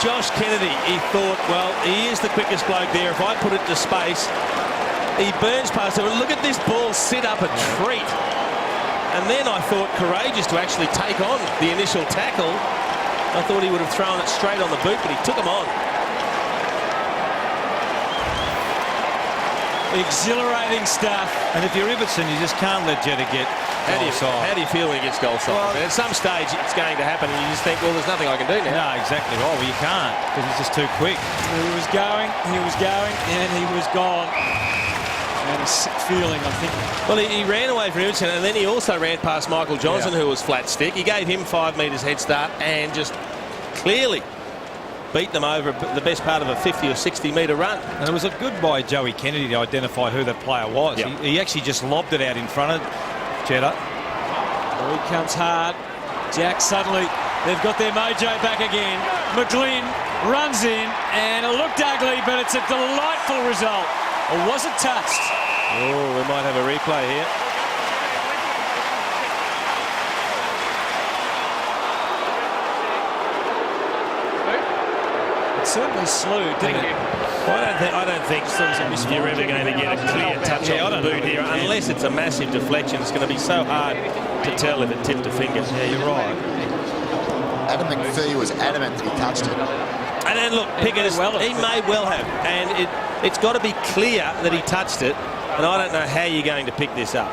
Josh Kennedy, he thought, well, he is the quickest bloke there. If I put it to space, he burns past it. But look at this ball sit up a treat. And then I thought courageous to actually take on the initial tackle. I thought he would have thrown it straight on the boot, but he took him on. Exhilarating stuff. And if you're Ibbotson, you just can't let Jetta get How do you feel when he gets goal side? Well, at some stage it's going to happen and you just think, well, there's nothing I can do now. No, exactly right. Well, you can't, because he's just too quick. He was going, and he was gone. And a sick feeling, I think. Well, he ran away from Ibbotson, and then he also ran past Michael Johnson, who was flat stick. He gave him 5 metres head start and just clearly beat them over the best part of a 50 or 60 metre run. And it was a good by Joey Kennedy to identify who that player was. Yep. He actually just lobbed it out in front of Jetta. Here he comes hard. Jack suddenly, they've got their mojo back again. McGlynn runs in, and it looked ugly, but it's a delightful result. Or was it touched? Oh, we might have a replay here. It certainly slew, didn't it? I don't think you're ever going to get a clear touch on the boot here, unless it's a massive deflection. It's going to be so hard to tell if it tipped a finger. Yeah, you're right. Adam McPhee was adamant that he touched it. And then look, Pickett, he may well have, and it's got to be clear that he touched it. And I don't know how you're going to pick this up.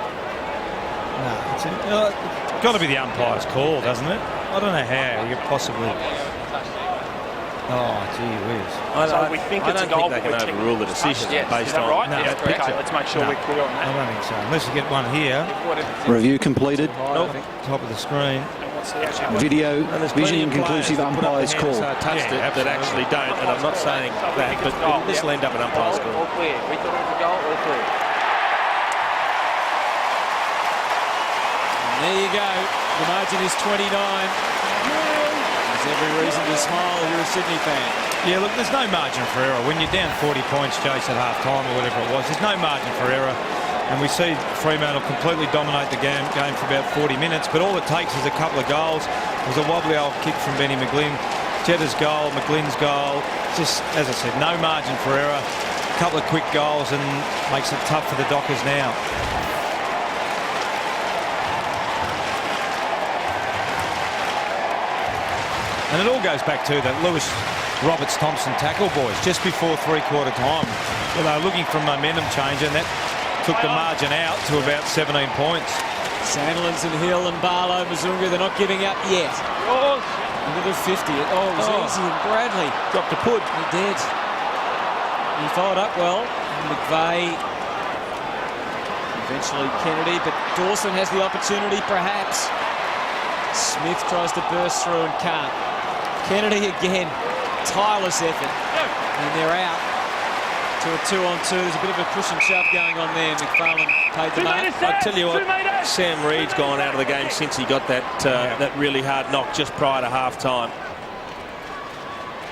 No, it's got to be the umpire's call, doesn't it? I don't know how you could possibly. Oh, gee whiz. So we think it's a goal, they but can we're overrule the decision Yes, based is that on right? No, Yeah, that's okay, correct. let's make sure we're clear on I that. don't think so. Unless you get one here, Review completed. top of the screen. And what's the actual Video, And there's vision plenty of players inconclusive, that put up umpire's their hands, call. touched Yeah, it, that absolutely. actually don't, and I'm not saying So we that, think but it's a goal, this will end up an umpire's All call. clear. We thought it was a goal. All clear. There you go. The margin is 29. There's every reason to smile if you're a Sydney fan. Yeah, look, there's no margin for error. When you're down 40 points, Jace, at half-time or whatever it was, there's no margin for error. And we see Fremantle completely dominate the game for about 40 minutes, but all it takes is a couple of goals. It was a wobbly old kick from Benny McGlynn, Jeddah's goal, McGlynn's goal. Just, as I said, no margin for error. A couple of quick goals and makes it tough for the Dockers now. And it all goes back to that Lewis Roberts-Thompson tackle, boys, just before three-quarter time. Well, they were looking for a momentum change, and that took the margin out to about 17 points. Sandlands and Hill and Barlow, Mazunga, they're not giving up yet. Into the 50. Oh, it was easy. And Bradley Dropped a put. He did. He followed up well. McVeigh, eventually Kennedy, but Dawson has the opportunity, perhaps. Smith tries to burst through and can't. Kennedy again, tireless effort, and they're out to a 2-on-2. There's a bit of a push and shove going on there. McFarlane paid the mark. I tell you what, Sam Reid's gone out of the game since he got that that really hard knock just prior to half-time.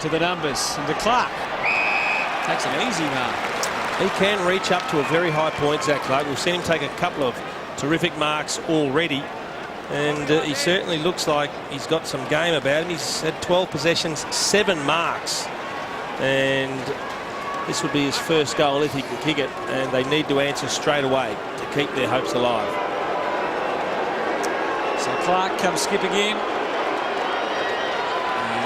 To the numbers, and to Clark. Takes an easy mark. He can reach up to a very high point, Zach Clark. We've seen him take a couple of terrific marks already. And he certainly looks like he's got some game about him. He's had 12 possessions, 7 marks. And this would be his first goal if he can kick it. And they need to answer straight away to keep their hopes alive. So Clark comes skipping in.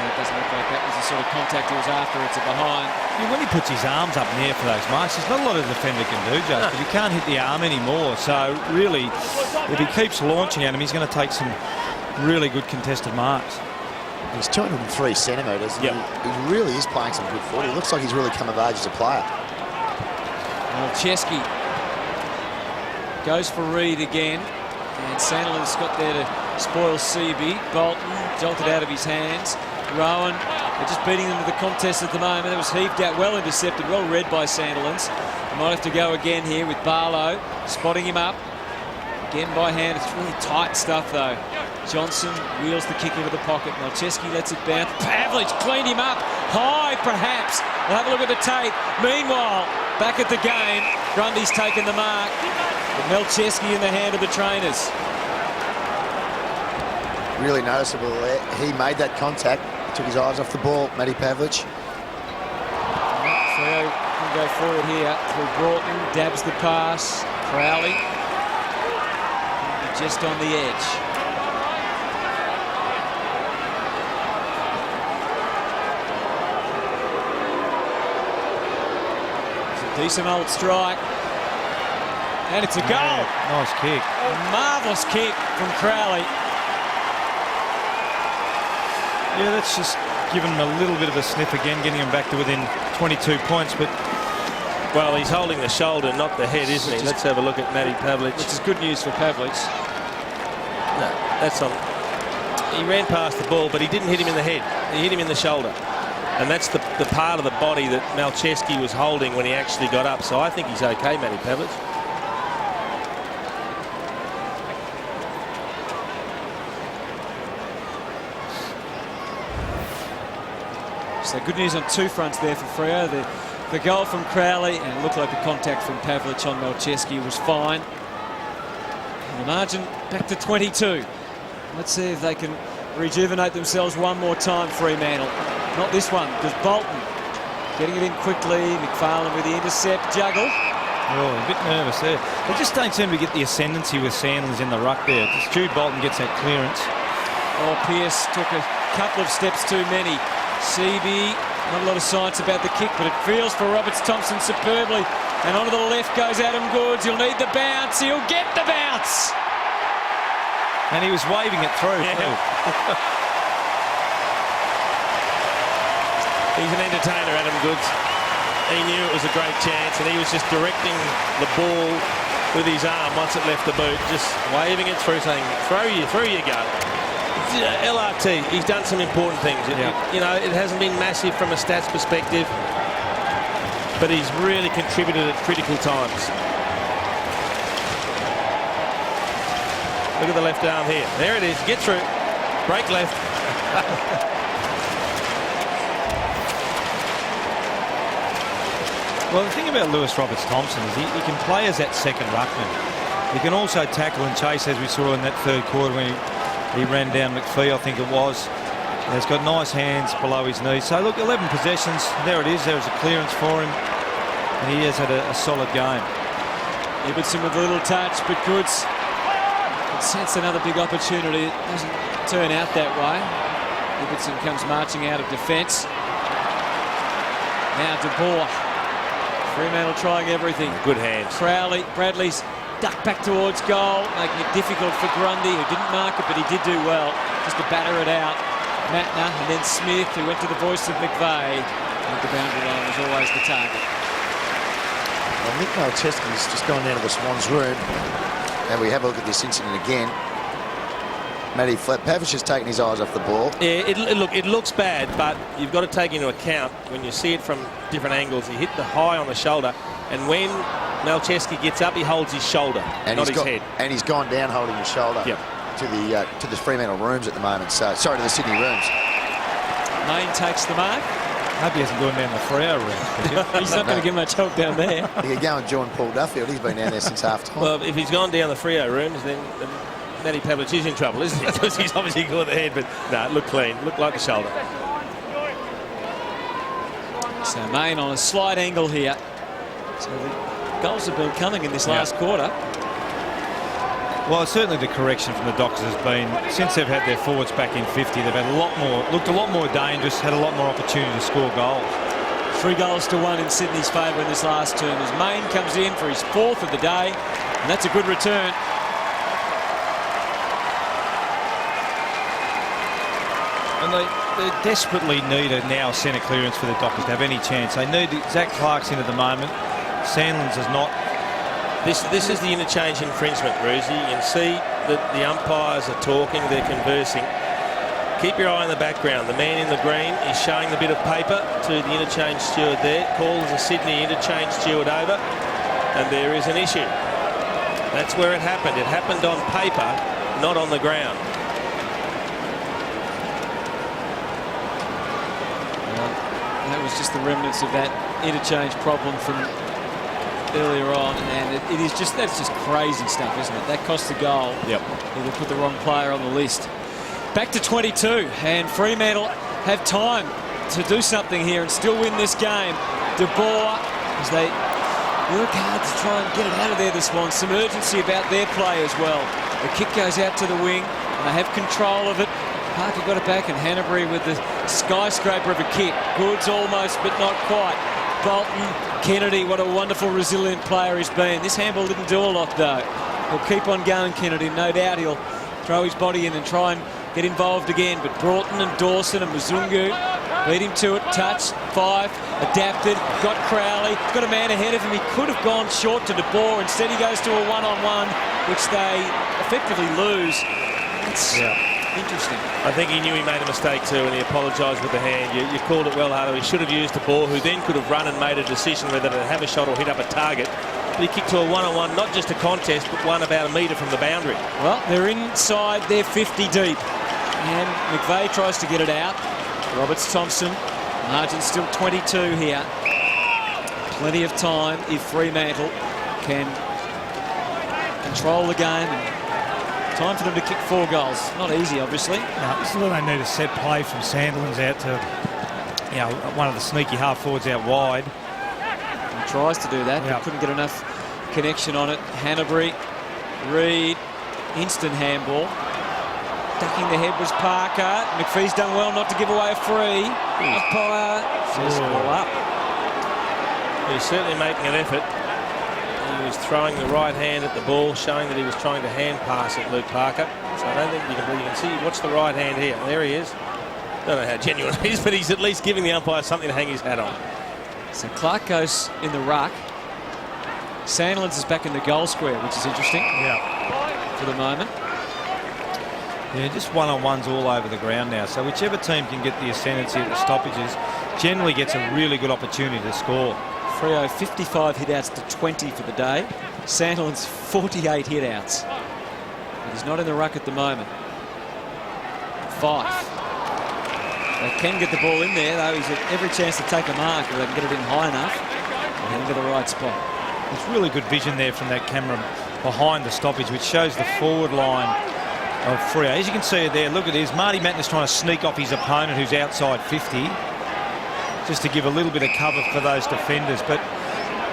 It doesn't look like that was the sort of contact he was after. It's a behind. Yeah, when he puts his arms up in the air for those marks, there's not a lot a defender can do, Joe, but he can't hit the arm anymore. So really, if he keeps launching at him, he's going to take some really good contested marks. He's 203 centimetres. Yep. He really is playing some good footy. He looks like he's really come of age as a player. Chesky goes for Reid again. And Sandler's got there to spoil Seaby. Bolton jolted out of his hands. Rowan, they're just beating them to the contest at the moment. It was heaved out, well intercepted, well read by Sandilands. Might have to go again here with Barlow, spotting him up. Again by hand, it's really tight stuff though. Johnson wheels the kick into the pocket. Malcheski lets it bounce. Pavlich cleaned him up. High perhaps. We'll have a look at the tape. Meanwhile, back at the game, Grundy's taken the mark. But Malcheski in the hand of the trainers. Really noticeable there. He made that contact. Took his eyes off the ball, Matty Pavlich. Freo can go forward here through Broughton, dabs the pass. Crowley just on the edge. It's a decent old strike. And it's a goal. Yeah, nice kick. A marvellous kick from Crowley. Yeah, that's just given him a little bit of a sniff again, getting him back to within 22 points. But Well, he's holding the shoulder, not the head, isn't he? Let's have a look at Matty Pavlich. Which is good news for Pavlich. No, that's on. He ran past the ball, but he didn't hit him in the head. He hit him in the shoulder. And that's the part of the body that Malcheski was holding when he actually got up. So I think he's okay, Matty Pavlich. So good news on two fronts there for Freo. The goal from Crowley, and it looked like the contact from Pavlich on Malcheski was fine. And the margin back to 22. Let's see if they can rejuvenate themselves one more time, Fremantle. Not this one, because Bolton getting it in quickly. McFarlane with the intercept, juggle. oh, a bit nervous there. They just don't seem to get the ascendancy with Sanders in the ruck there. Just Jude Bolton gets that clearance. Oh, Pearce took a couple of steps too many. Seaby, not a lot of science about the kick, but it feels for Roberts-Thompson superbly. And onto the left goes Adam Goods. He'll need the bounce. He'll get the bounce. And he was waving it through. Yeah. Too. He's an entertainer, Adam Goods. He knew it was a great chance, and he was just directing the ball with his arm once it left the boot, just waving it through, saying, through you go. LRT, he's done some important things. You know, it hasn't been massive from a stats perspective, but he's really contributed at critical times. Look at the left arm here. There it is. Get through. Break left. Well, the thing about Lewis Roberts-Thompson is he can play as that second ruckman. He can also tackle and chase, as we saw in that third quarter when he ran down McPhee, I think it was. And he's got nice hands below his knees. So, look, 11 possessions. There it is. There was a clearance for him. And he has had a solid game. Ibbotson with a little touch, but Goods could sense another big opportunity. It doesn't turn out that way. Ibbotson comes marching out of defence. Now De Boer. Fremantle trying everything. Good hands. Crowley, Bradley's ducked back towards goal, making it difficult for Grundy, who didn't mark it, but he did do well, just to batter it out. Matner, and then Smith, who went to the voice of McVeigh. And the boundary line was always the target. Well, Nick Malcheski's just gone down to the Swans room, and we have a look at this incident again. Matty Pavish has taken his eyes off the ball. Yeah, it looks bad, but you've got to take into account when you see it from different angles. He hit the high on the shoulder, and when Malcheski gets up, he holds his shoulder, and not his head. And he's gone down holding his shoulder. Yep. To the Fremantle rooms at the moment. So, sorry, to the Sydney rooms. Main takes the mark. I hope he hasn't gone down the Freo room. He's not going to give much help down there. You could go and join Paul Duffield. He's been down there since half-time. Well, if he's gone down the Freo rooms, then Matty Pavlich is in trouble, isn't he? Because he's obviously caught the head, but no, it looked clean. Looked like the shoulder. So Main on a slight angle here. So the goals have been coming in this last quarter. Well, certainly the correction from the Dockers has been, since they've had their forwards back in 50, they've had looked a lot more dangerous, had a lot more opportunity to score goals. 3-1 in Sydney's favour in this last term as Main comes in for his 4th of the day, and that's a good return. And they desperately need now a centre clearance for the Dockers to have any chance. They need Zach Clark's in at the moment. Sandlands is not. This is the interchange infringement, Rosie. You can see that the umpires are talking, they're conversing. Keep your eye on the background. The man in the green is showing the bit of paper to the interchange steward there. Calls the Sydney interchange steward over, and there is an issue. That's where it happened. It happened on paper, not on the ground. That was just the remnants of that interchange problem from earlier on, and that's just crazy stuff, isn't it? That cost the goal. Yep. They put the wrong player on the list. Back to 22, and Fremantle have time to do something here and still win this game. De Boer, as they work hard to try and get it out of there, the Swans. Some urgency about their play as well. The kick goes out to the wing, and they have control of it. Parker got it back, and Hanbury with the skyscraper of a kick. Goods almost, but not quite. Bolton, Kennedy, what a wonderful, resilient player he's been. This handball didn't do a lot, though. He'll keep on going, Kennedy. No doubt he'll throw his body in and try and get involved again. But Broughton and Dawson and Muzungu beat him to it. Touch, 5, adapted, got Crowley, got a man ahead of him. He could have gone short to De Boer. Instead, he goes to a one-on-one, which they effectively lose. It's interesting. I think he knew he made a mistake too, and he apologised with the hand. You called it well, Harder. He should have used De Boer, who then could have run and made a decision whether to have a shot or hit up a target. But he kicked to a one-on-one, not just a contest, but one about a metre from the boundary. Well, they're inside their 50 deep. And McVeigh tries to get it out. Roberts-Thompson, margin still 22 here. Plenty of time if Fremantle can control the game. Time for them to kick 4 goals. Not easy, obviously. No, this is where they need a set play from Sandlands out to, one of the sneaky half forwards out wide. He tries to do that, but couldn't get enough connection on it. Hanbury, Reid, instant handball. Ducking the head was Parker. McPhee's done well not to give away a free. Umpire says ball up. He's certainly making an effort. He was throwing the right hand at the ball, showing that he was trying to hand pass at Luke Parker. So I don't think you can see. Watch the right hand here. There he is. Don't know how genuine it is, but he's at least giving the umpire something to hang his hat on. So Clark goes in the ruck. Sandlands is back in the goal square, which is interesting. Yeah. For the moment. Yeah, just one-on-ones all over the ground now. So whichever team can get the ascendancy at the stoppages generally gets a really good opportunity to score. Freo 55 hit-outs to 20 for the day. Sandlands 48 hit-outs. But he's not in the ruck at the moment. 5. They can get the ball in there, though. He's got every chance to take a mark if they can get it in high enough and into the right spot. There's really good vision there from that camera behind the stoppage, which shows the forward line of Freo. As you can see it there, look at this. Marty Mattner's trying to sneak off his opponent who's outside 50, just to give a little bit of cover for those defenders. But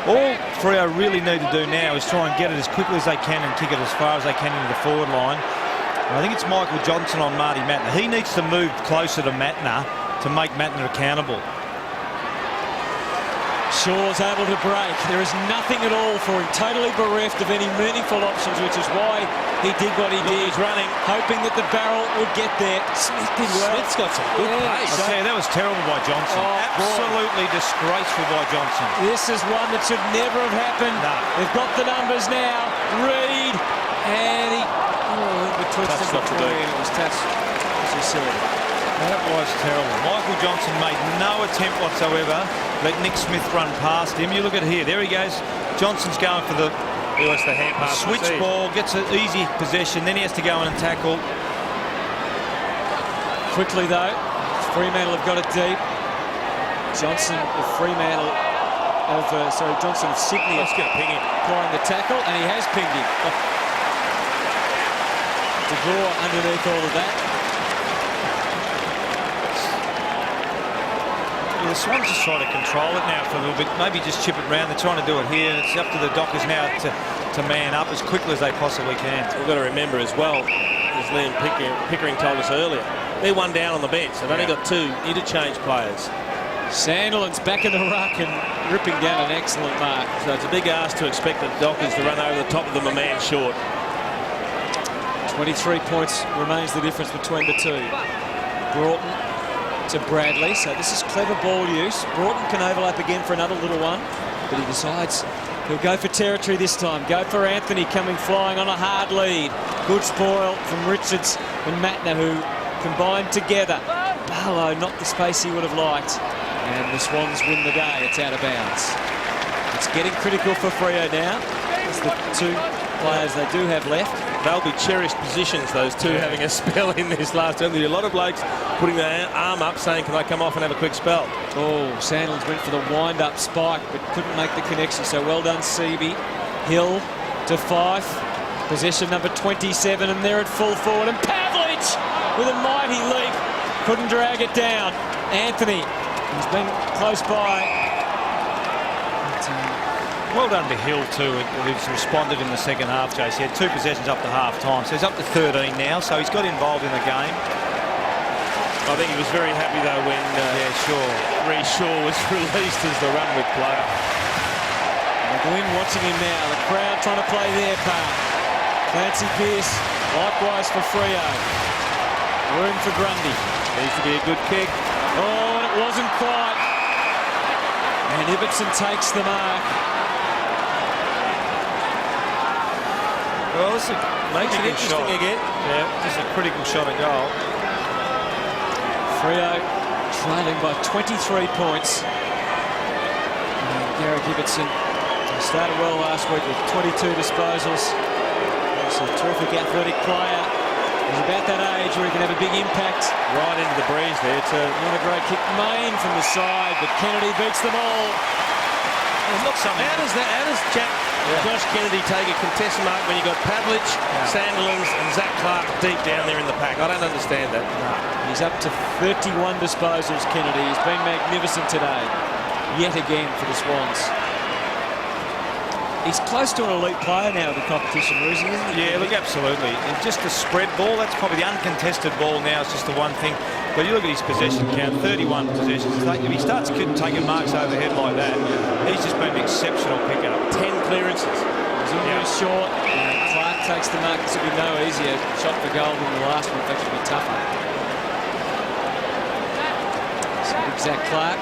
all Freo really need to do now is try and get it as quickly as they can and kick it as far as they can into the forward line. And I think it's Michael Johnson on Marty Mattner. He needs to move closer to Mattner to make Mattner accountable. Shaw's able to break. There is nothing at all for him. Totally bereft of any meaningful options, which is why he did what he did. He's running, hoping that the barrel would get there. Smith did well. Smith's got some good pace. I tell you, that was terrible by Johnson. Absolutely disgraceful by Johnson. This is one that should never have happened. No. They've got the numbers now. Reed, and he betwixt him before and it was touched, as you said. That was terrible. Michael Johnson made no attempt whatsoever. Let Nick Smith run past him. You look at here. There he goes. Johnson's going for the He wants the hand pass. switch ball. Gets an easy possession. Then he has to go in and tackle. Quickly, though, Fremantle have got it deep. Johnson of Fremantle Johnson of Sydney He's going to ping him. applying the tackle, and he has pinged him. De Boer underneath all of that. Yeah, the Swans just try to control it now for a little bit. Maybe just chip it round. They're trying to do it here. It's up to the Dockers now to man up as quickly as they possibly can. We've got to remember as well, as Liam Pickering told us earlier, they're one down on the bench. They've only got 2 interchange players. Sandilands back in the ruck and ripping down an excellent mark. So it's a big ask to expect the Dockers to run over the top of them a man short. 23 points remains the difference between the two. Broughton to Bradley, so this is clever ball use. Broughton can overlap again for another little one, but he decides he'll go for territory this time. Go for Anthony coming flying on a hard lead. Good spoil from Richards and Mattner, who combined together. Barlow not the space he would have liked, and the Swans win the day. It's out of bounds. It's getting critical for Freo now. It's the 2 players they do have left. They'll be cherished positions, those 2 having a spell in this last term. There'll be a lot of blokes putting their arm up saying, can I come off and have a quick spell? Oh, Sandlands went for the wind-up spike but couldn't make the connection, so well done Seaby. Hill to Fife, possession number 27, and they're at full forward, and Pavlich with a mighty leap couldn't drag it down. Anthony, he's been close by. Well done to Hill too, who's responded in the second half, Chase. He had 2 possessions up to half-time, so he's up to 13 now, so he's got involved in the game. I think he was very happy, though, when Rhys Shaw was released as the run-with player. McGlynn watching him now, the crowd trying to play their part. Clancy Pearce, likewise for Freo. Room for Grundy. Needs to be a good kick. Oh, and it wasn't quite. And Ibbotson takes the mark. Well, this is Makes it interesting again. Yeah, just a critical shot at goal. Freo trailing by 23 points. And Garrick Ibbotson started well last week with 22 disposals. He's a terrific athletic player. He's about that age where he can have a big impact. Right into the breeze there, too. Not a great kick. Main from the side, but Kennedy beats them all. Look, how does Josh Kennedy take a contested mark when you've got Pavlich, Sandilands and Zach Clark deep down there in the pack? I don't understand that. He's up to 31 disposals, Kennedy. He's been magnificent today. Yet again for the Swans. He's close to an elite player now in the competition, isn't he? Yeah, look, absolutely. And just the spread ball, that's probably the uncontested ball now. It's just the one thing. But you look at his possession count, 31 possessions. If he starts taking marks overhead like that, he's just been an exceptional pickup. 10 clearances. Zungu short. Clark takes the mark. This will be no easier shot for goal than the last one. In fact, it'll be tougher. Big Zach Clark.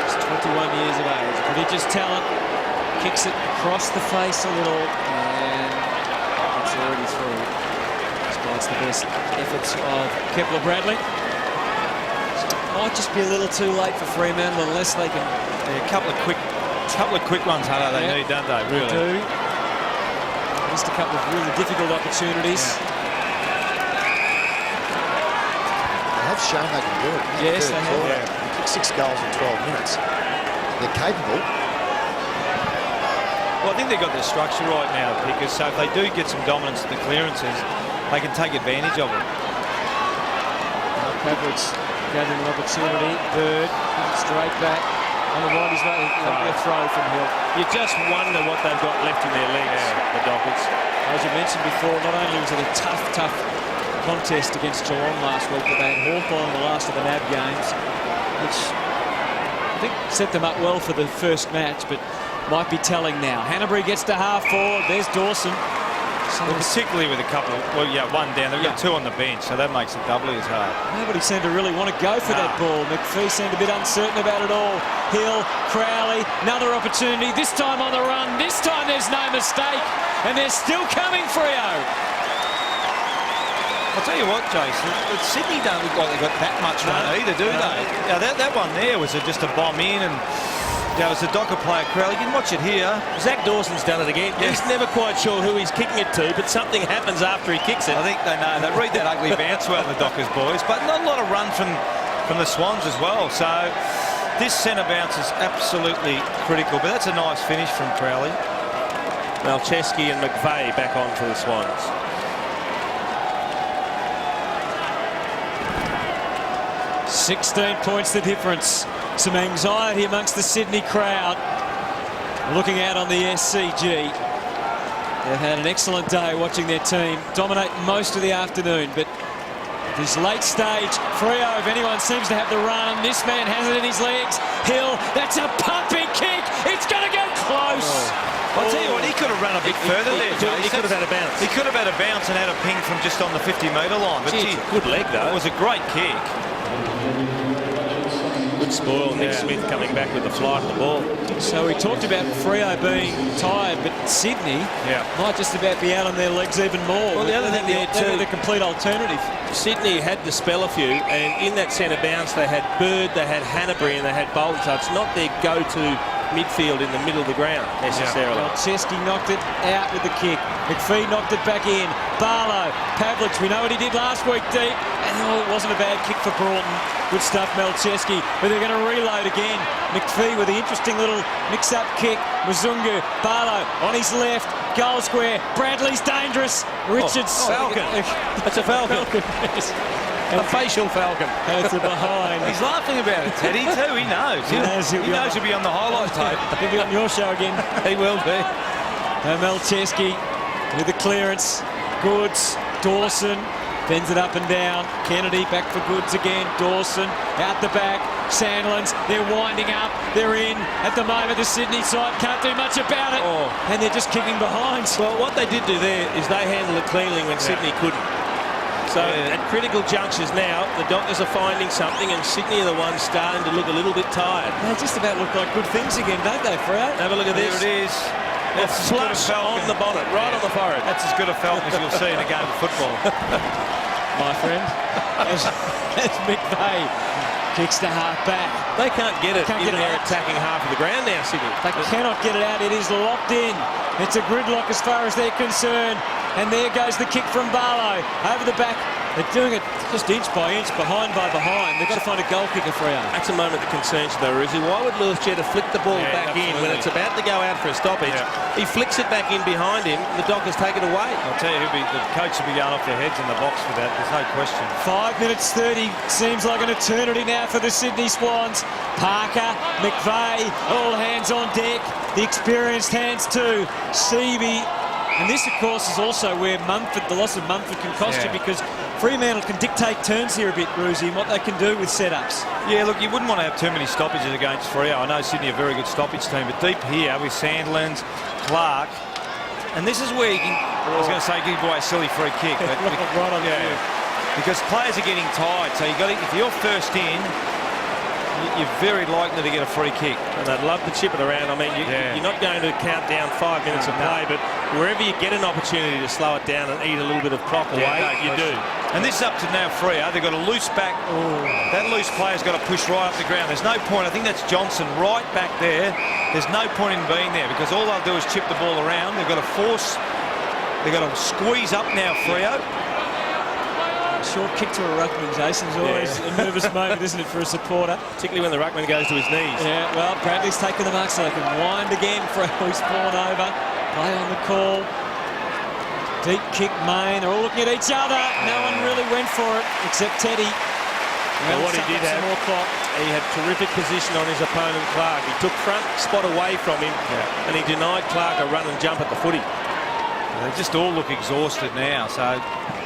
He's 21 years of age. Prodigious talent. Kicks it across the face a little, and it's already through. Despite the best efforts of Kepler Bradley. Might just be a little too late for Fremantle unless they can. Yeah, a couple of quick ones, Hunter, they need, don't they? Really? They do. Missed a couple of really difficult opportunities. They have shown they can do it. Yes, they have. They kicked 6 goals in 12 minutes. They're capable. Well, I think they've got their structure right now, because so if they do get some dominance at the clearances, they can take advantage of it. Pavlic's gathering an opportunity. Bird straight back on the right. He's not a throw from Hill. You just wonder what they've got left in their legs, the Dockers. As you mentioned before, not only was it a tough contest against Geelong last week, but they had Hawthorn in the last of the NAB games, which I think set them up well for the first match, but might be telling now. Hanbury gets to half forward. There's Dawson. Well, particularly with a couple of, one down. They've got 2 on the bench, so that makes it doubly as hard. Nobody seemed to really want to go for that ball. McPhee seemed a bit uncertain about it all. Hill, Crowley, another opportunity. This time on the run. This time there's no mistake. And they're still coming, Freo. I'll tell you what, Jason, Sydney don't look like they've got that much run either, do they? Now, that one there was just a bomb in, and it was the Docker player, Crowley. You can watch it here. Zach Dawson's done it again. Yes. He's never quite sure who he's kicking it to, but something happens after he kicks it. I think they know. They read that ugly bounce well, the Dockers boys, but not a lot of run from the Swans as well. So this centre bounce is absolutely critical, but that's a nice finish from Crowley. Malcheski and McVeigh back on for the Swans. 16 points the difference. Some anxiety amongst the Sydney crowd. Looking out on the SCG. They've had an excellent day watching their team dominate most of the afternoon, but this late stage, Freo, if anyone seems to have the run, this man has it in his legs. Hill, that's a pumping kick. It's going to go close. I'll tell you what, he could have run a bit further there. He could have had a bounce. He could have had a bounce and had a ping from just on the 50-metre line. But Gee, good leg, though. It was a great kick. Good spoil. Nick Smith coming back with the flight of the ball. So we talked about Freo being tired, but Sydney might just about be out on their legs even more. Well, the other thing there too, the complete alternative. Sydney had to spell a few, and in that centre bounce they had Bird, they had Hanbury, and they had Bolton. So it's not their go-to midfield in the middle of the ground necessarily. Well, Chesky knocked it out with the kick. McPhee knocked it back in. Barlow, Pavlich, we know what he did last week deep. And it wasn't a bad kick for Broughton. Good stuff, Malcheski. But they're going to reload again. McPhee with the interesting little mix-up kick. Muzungu, Barlow on his left. Goal square. Bradley's dangerous. Richards. Falcon. That's a Falcon. A facial Falcon. That's a behind. He's laughing about it, Teddy, too. He knows. He knows he'll be on the highlight tape. He'll be on your show again. He will be. Malcheski with the clearance. Goods. Dawson. Bends it up and down. Kennedy back for Goods again. Dawson out the back. Sandlands, they're winding up. They're in. At the moment, the Sydney side can't do much about it. And they're just kicking behind. Well, what they did do there is they handled it cleanly when Sydney couldn't. So at critical junctures now, the Dockers are finding something, and Sydney are the ones starting to look a little bit tired. They just about look like good things again, don't they, Freo? Have a look at this. There it is. A flush on the bonnet, right on the forehead. That's as good a Falcon as you'll see in a game of football. My friend, as McVeigh kicks to half back. They can't get it in there out. attacking half of the ground now, Sydney. They cannot get it out. It is locked in. It's a gridlock as far as they're concerned. And there goes the kick from Barlow. Over the back. They're doing it just inch by inch, behind by behind. They've got to find a goal kicker for you. That's a moment that concerns you, though, Rizzy. Why would Lewis Jetta flick the ball back in when it's about to go out for a stoppage? He flicks it back in behind him. The Dockers take it away. I'll tell you, the coach will be going off their heads in the box for that. There's no question. 5 minutes 30 seems like an eternity now for the Sydney Swans. Parker, McVeigh, all hands on deck. The experienced hands too. Seavey. And this, of course, is also where the loss of Mumford can cost you, because Fremantle can dictate turns here a bit, Brucey, and what they can do with setups. Yeah, look, you wouldn't want to have too many stoppages against Freo. I know Sydney are a very good stoppage team, but deep here with Sandlands, Clark, and this is where you can I was going to say give away a silly free kick, but right on yeah, because players are getting tired. So you got if you're first in, you're very likely to get a free kick. And they'd love to chip it around. I mean, you're not going to count down 5 minutes of play, but wherever you get an opportunity to slow it down and eat a little bit of clock away, you do. And this is up to now Freo. They've got a loose back. That loose player's got to push right up the ground. There's no point. I think that's Johnson right back there. There's no point in being there because all they'll do is chip the ball around. They've got to force. They've got to squeeze up now, Freo. Short kick to a ruckman, Jason, is always a nervous moment, isn't it, for a supporter? Particularly when the ruckman goes to his knees. Yeah, well, Bradley's taken the mark so they can wind again. Freo fallen over. Play on the call. Deep kick, Main. They're all looking at each other. No one really went for it except Teddy. Well, what he did have, he had terrific position on his opponent, Clark. He took front spot away from him, and he denied Clark a run and jump at the footy. They just all look exhausted now, so...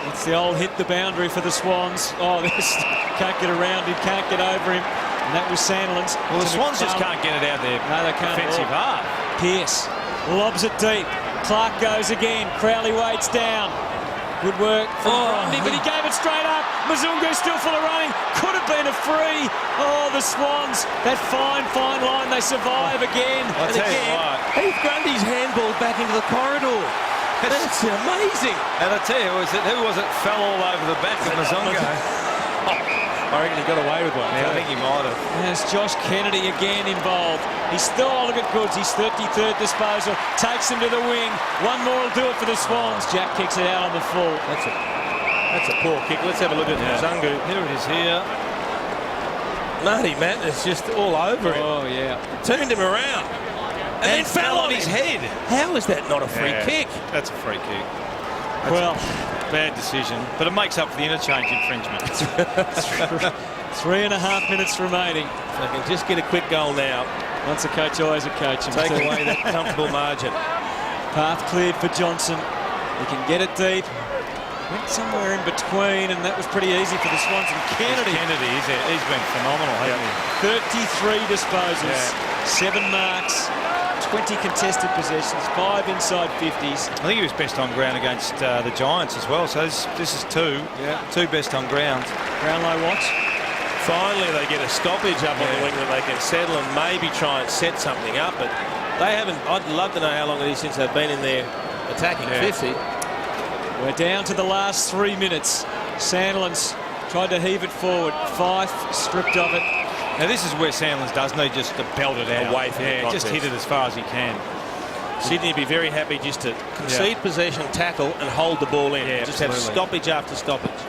It's the old hit the boundary for the Swans. Oh, this can't get around him, can't get over him. And that was Sandlin's. Well, the Swans just can't get it out there. No, they can't. Defensive half. Pearce lobs it deep. Clark goes again. Crowley waits down. Good work from Grundy, but he gave it straight up. Mzungu still full of running. Could have been a free. Oh, the Swans. That fine line. They survive again. I'll tell you what. Heath Grundy's handball back into the corridor. That's amazing. And I tell you, who was it fell all over the back of Mzungu? I reckon he got away with one. Yeah, I think he might have. There's Josh Kennedy again involved. He's still, look at Goods, his 33rd disposal. Takes him to the wing. One more will do it for the Swans. Jack kicks it out on the full. That's a poor kick. Let's have a look at Mzungu. Here it is here. Marty Matt is just all over him. Oh, yeah. Turned him around. And then fell on his head. How is that not a free kick? That's a free kick. Bad decision, but it makes up for the interchange infringement. 3.5 minutes remaining. If they can just get a quick goal now. Once a coach, always a coach. Take away that comfortable margin. Path cleared for Johnson. He can get it deep. Went somewhere in between, and that was pretty easy for the Swans. And Kennedy. He's been phenomenal, hasn't he? 33 disposals, 7 marks, 20 contested possessions, 5 inside 50s. I think he was best on ground against the Giants as well. So this is two best on ground. Brownlow watch. Finally, they get a stoppage up on the wing that they can settle and maybe try and set something up. But they haven't. I'd love to know how long it is since they've been in there attacking 50. We're down to the last 3 minutes. Sandlin's tried to heave it forward. Fife stripped of it. Now this is where Sandlin's does need just to belt it out. Away from the contest. Just hit it as far as he can. Sydney would be very happy just to concede possession, tackle and hold the ball in. Just have stoppage after stoppage.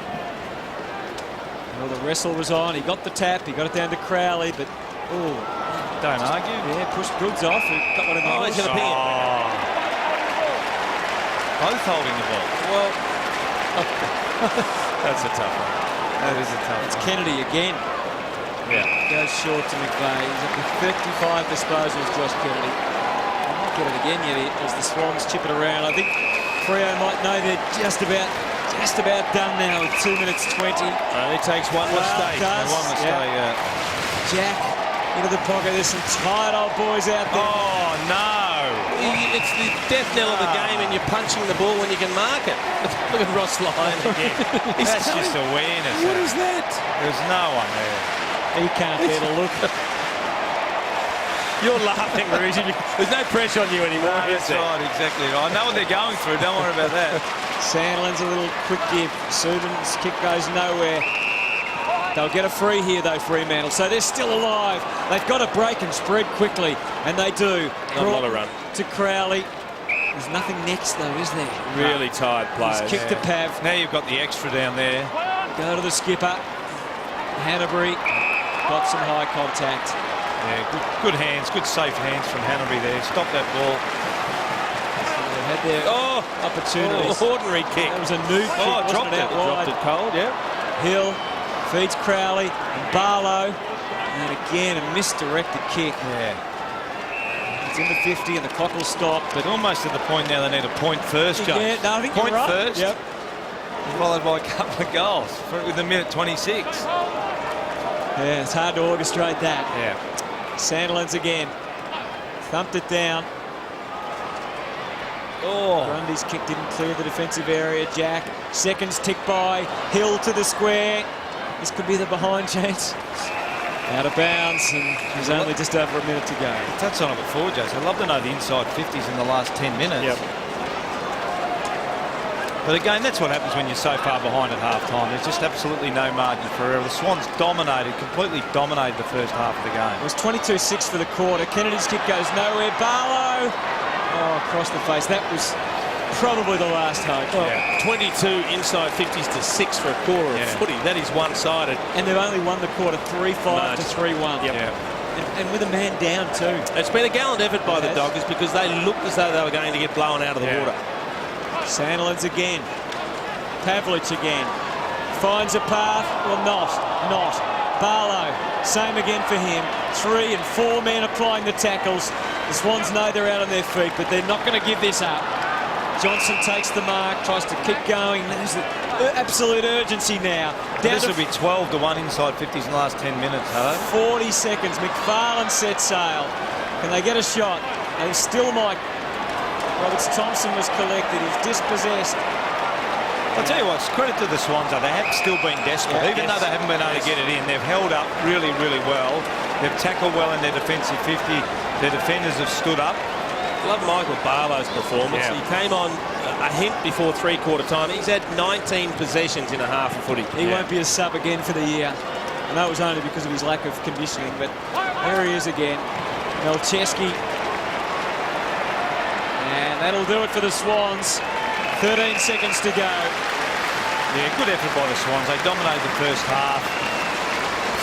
Well, the wrestle was on. He got the tap. He got it down to Crowley, but don't argue. Yeah, pushed Goods off. He got one in the he's going to ping it. Both holding the ball. Well, that's a tough one. That is a tough one. It's Kennedy again. Yeah. Goes short to McVeigh. He's up to 35 disposals, Josh Kennedy. He might get it again yet as the Swans chip it around. I think Freo might know they're just about done now with 2 minutes 20. Only takes one mistake. One mistake, Jack into the pocket. There's some tired old boys out there. Oh, no. It's the death knell of the game and you're punching the ball when you can mark it. Look at Ross Lyon again. That's just awareness. What is that? There's no one there. He can't bear to look. You're laughing, Rouge. There's no pressure on you anymore. No, that's right, exactly right. I know what they're going through. Don't worry about that. Sandlin's a little quick give. Subin's kick goes nowhere. They'll get a free here, though, Fremantle. So they're still alive. They've got to break and spread quickly, and they do. Not a lot of run. To Crowley. There's nothing next, though, is there? Really tired players. He's kicked to Pav. Now you've got the extra down there. Go to the skipper. Hanbury got some high contact. Yeah, good hands, good safe hands from Hanbury there. Stop that ball. They had their opportunities. Ordinary kick. That was a new kick, wasn't it? Dropped it cold, Hill feeds Crowley and Barlow. And again, a misdirected kick. Yeah. It's in the 50 and the clock will stop. But almost at the point now they need a point first, James. Yeah, no, I think point you're right. first. Yep. Followed by a couple of goals with a minute 26. Yeah, it's hard to orchestrate that. Yeah. Sandlin's again. Thumped it down. Oh. Grundy's kick didn't clear the defensive area. Jack, seconds tick by. Hill to the square. This could be the behind chance. Out of bounds, and there's only just over a minute to go. I touched on it before, Jace. I'd love to know the inside 50s in the last 10 minutes. Yep. But again, that's what happens when you're so far behind at half-time. There's just absolutely no margin for error. The Swans completely dominated the first half of the game. It was 22-6 for the quarter. Kennedy's kick goes nowhere. Barlow, across the face. That was probably the last hope. Well, 22 inside 50s to 6 for a quarter of footy. That is one-sided. And they've only won the quarter 3-5 to 3-1. Yep. Yeah. And with a man down too. It's been a gallant effort by the Dockers because they looked as though they were going to get blown out of the water. Sandilands again. Pavlich again. Finds a path. Well, not. Barlow. Same again for him. 3 and 4 men applying the tackles. The Swans know they're out on their feet, but they're not going to give this up. Johnson takes the mark, tries to keep going. There's absolute urgency now. This will be 12 to 1 inside 50s in the last 10 minutes, huh? 40 seconds. McFarlane set sail. Can they get a shot? They still might. Roberts Thompson was collected. He's dispossessed. I'll tell you what, credit to the Swans, though. They have still been desperate. Even though they haven't been able to get it in, they've held up really, really well. They've tackled well in their defensive 50. Their defenders have stood up. Love Michael Barlow's performance. He came on a hint before three-quarter time. He's had 19 possessions in a half of footy. He won't be a sub again for the year. I know it was only because of his lack of conditioning, but there he is again. Melcheski. And that'll do it for the Swans. 13 seconds to go. Yeah, good effort by the Swans. They dominated the first half.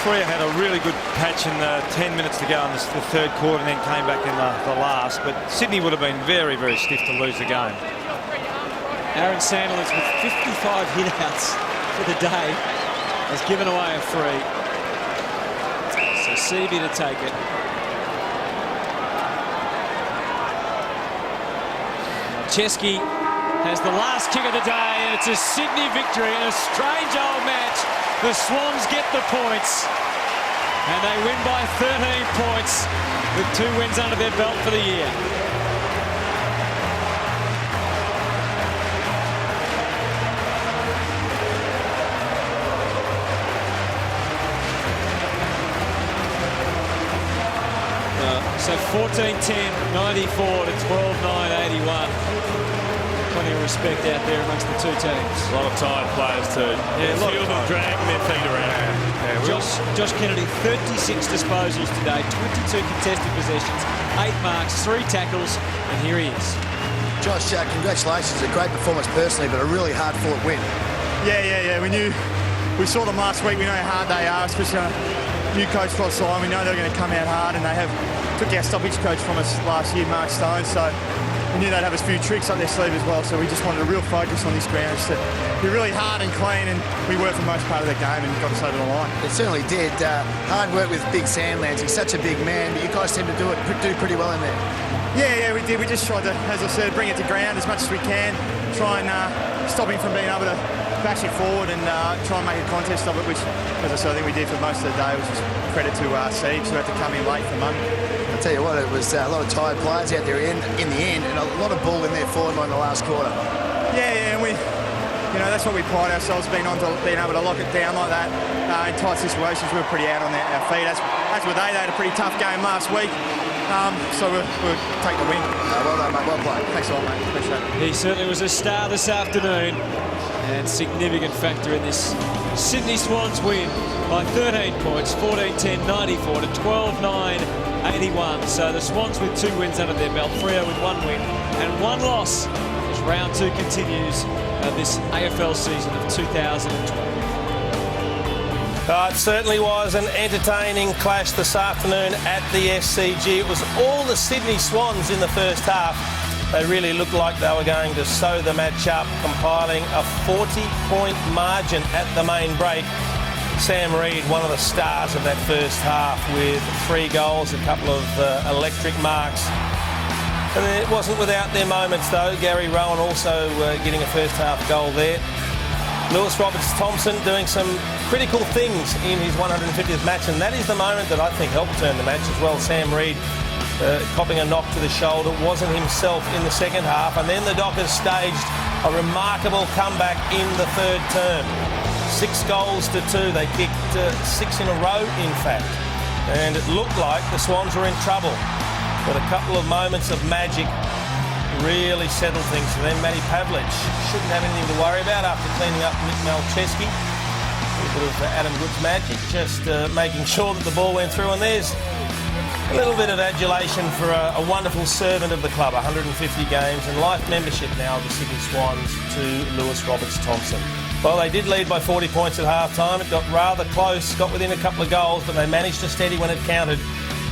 Freo had a really good patch in the 10 minutes to go in the third quarter and then came back in the last. But Sydney would have been very, very stiff to lose the game. Aaron Sandilands with 55 hit-outs for the day has given away a free. So Seavey to take it. Chesky has the last kick of the day, and it's a Sydney victory in a strange old match. The Swans get the points, and they win by 13 points with 2 wins under their belt for the year. So 14-10, 94 to 12-9, 81. Plenty of respect out there amongst the two teams. A lot of tired players too. Yeah, a lot of them dragging their feet around. Josh Kennedy, 36 disposals today, 22 contested possessions, 8 marks, 3 tackles, and here he is. Josh, congratulations. A great performance personally, but a really hard-fought win. Yeah. We saw them last week. We know how hard they are, especially new coach Rod Simon. We know they're going to come out hard, and they took our stoppage coach from us last year, Mark Stone. So we knew they'd have a few tricks up their sleeve as well. So we just wanted a real focus on this ground, just to be really hard and clean. And we worked for most part of the game and got us over the line. It certainly did. Hard work with Big Sandlands. He's such a big man, but you guys seem to do pretty well in there. Yeah, we did. We just tried to, as I said, bring it to ground as much as we can. Try and stop him from being able to bash it forward and try and make a contest of it, which, as I said, I think we did for most of the day, which is credit to Siege, who had to come in late for money. I'll tell you what, it was a lot of tired players out there in the end, and a lot of ball in their forward line in the last quarter. Yeah, and we, that's what we pride ourselves being on, to being able to lock it down like that in tight situations. We were pretty out on our feet. That's what they had a pretty tough game last week. So we'll take the win. Well done, mate. Well played. Thanks a lot, mate. Appreciate it. He certainly was a star this afternoon, and significant factor in this Sydney Swans win by 13 points, 14-10, 94 to 12-9, 81. So the Swans with 2 wins under their belt, Freo with 1 win and 1 loss as round 2 continues this AFL season of 2020. It certainly was an entertaining clash this afternoon at the SCG. It was all the Sydney Swans in the first half. They really looked like they were going to sew the match up, compiling a 40-point margin at the main break. Sam Reid, one of the stars of that first half, with 3 goals, a couple of electric marks. And it wasn't without their moments, though. Gary Rowan also getting a first half goal there. Lewis Roberts-Thompson doing some critical things in his 150th match, and that is the moment that I think helped turn the match as well. Sam Reid copping a knock to the shoulder. Wasn't himself in the second half. And then the Dockers staged a remarkable comeback in the third term. 6 goals to 2. They kicked 6 in a row, in fact. And it looked like the Swans were in trouble. But a couple of moments of magic really settled things for them. Matty Pavlich shouldn't have anything to worry about after cleaning up Nick Malcheski. A little bit of Adam Good's magic, just making sure that the ball went through. And there's a little bit of adulation for a wonderful servant of the club. 150 games and life membership now of the Sydney Swans to Lewis Roberts-Thompson. Well, they did lead by 40 points at half-time. It got rather close, got within a couple of goals, but they managed to steady when it counted.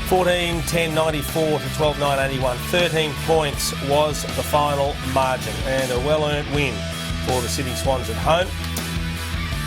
14-10-94 to 12-9-81. 13 points was the final margin, and a well-earned win for the Sydney Swans at home.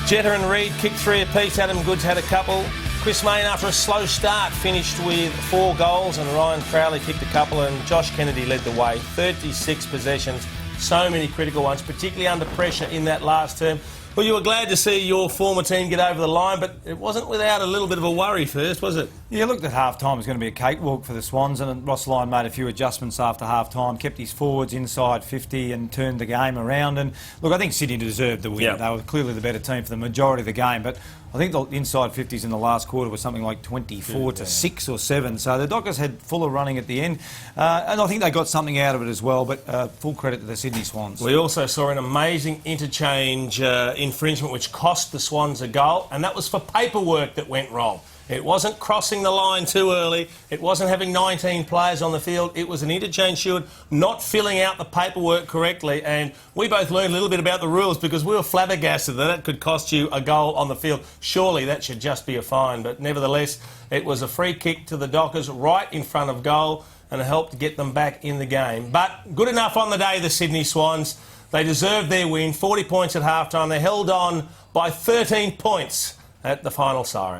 Jetta and Reid kicked 3 apiece. Adam Goods had a couple. Chris Mayne, after a slow start, finished with 4 goals, and Ryan Crowley kicked a couple, and Josh Kennedy led the way. 36 possessions, so many critical ones, particularly under pressure in that last term. Well, you were glad to see your former team get over the line, but it wasn't without a little bit of a worry first, was it? Yeah, looked at half-time. It was going to be a cakewalk for the Swans, and Ross Lyon made a few adjustments after half-time, kept his forwards inside 50 and turned the game around. And look, I think Sydney deserved the win. Yeah. They were clearly the better team for the majority of the game, but I think the inside 50s in the last quarter was something like 24 to 6 or 7. So the Dockers had fuller running at the end, and I think they got something out of it as well, but full credit to the Sydney Swans. We also saw an amazing interchange infringement which cost the Swans a goal, and that was for paperwork that went wrong. It wasn't crossing the line too early. It wasn't having 19 players on the field. It was an interchange steward not filling out the paperwork correctly. And we both learned a little bit about the rules because we were flabbergasted that it could cost you a goal on the field. Surely that should just be a fine. But nevertheless, it was a free kick to the Dockers right in front of goal and it helped get them back in the game. But good enough on the day, the Sydney Swans. They deserved their win. 40 points at half-time. They held on by 13 points at the final siren.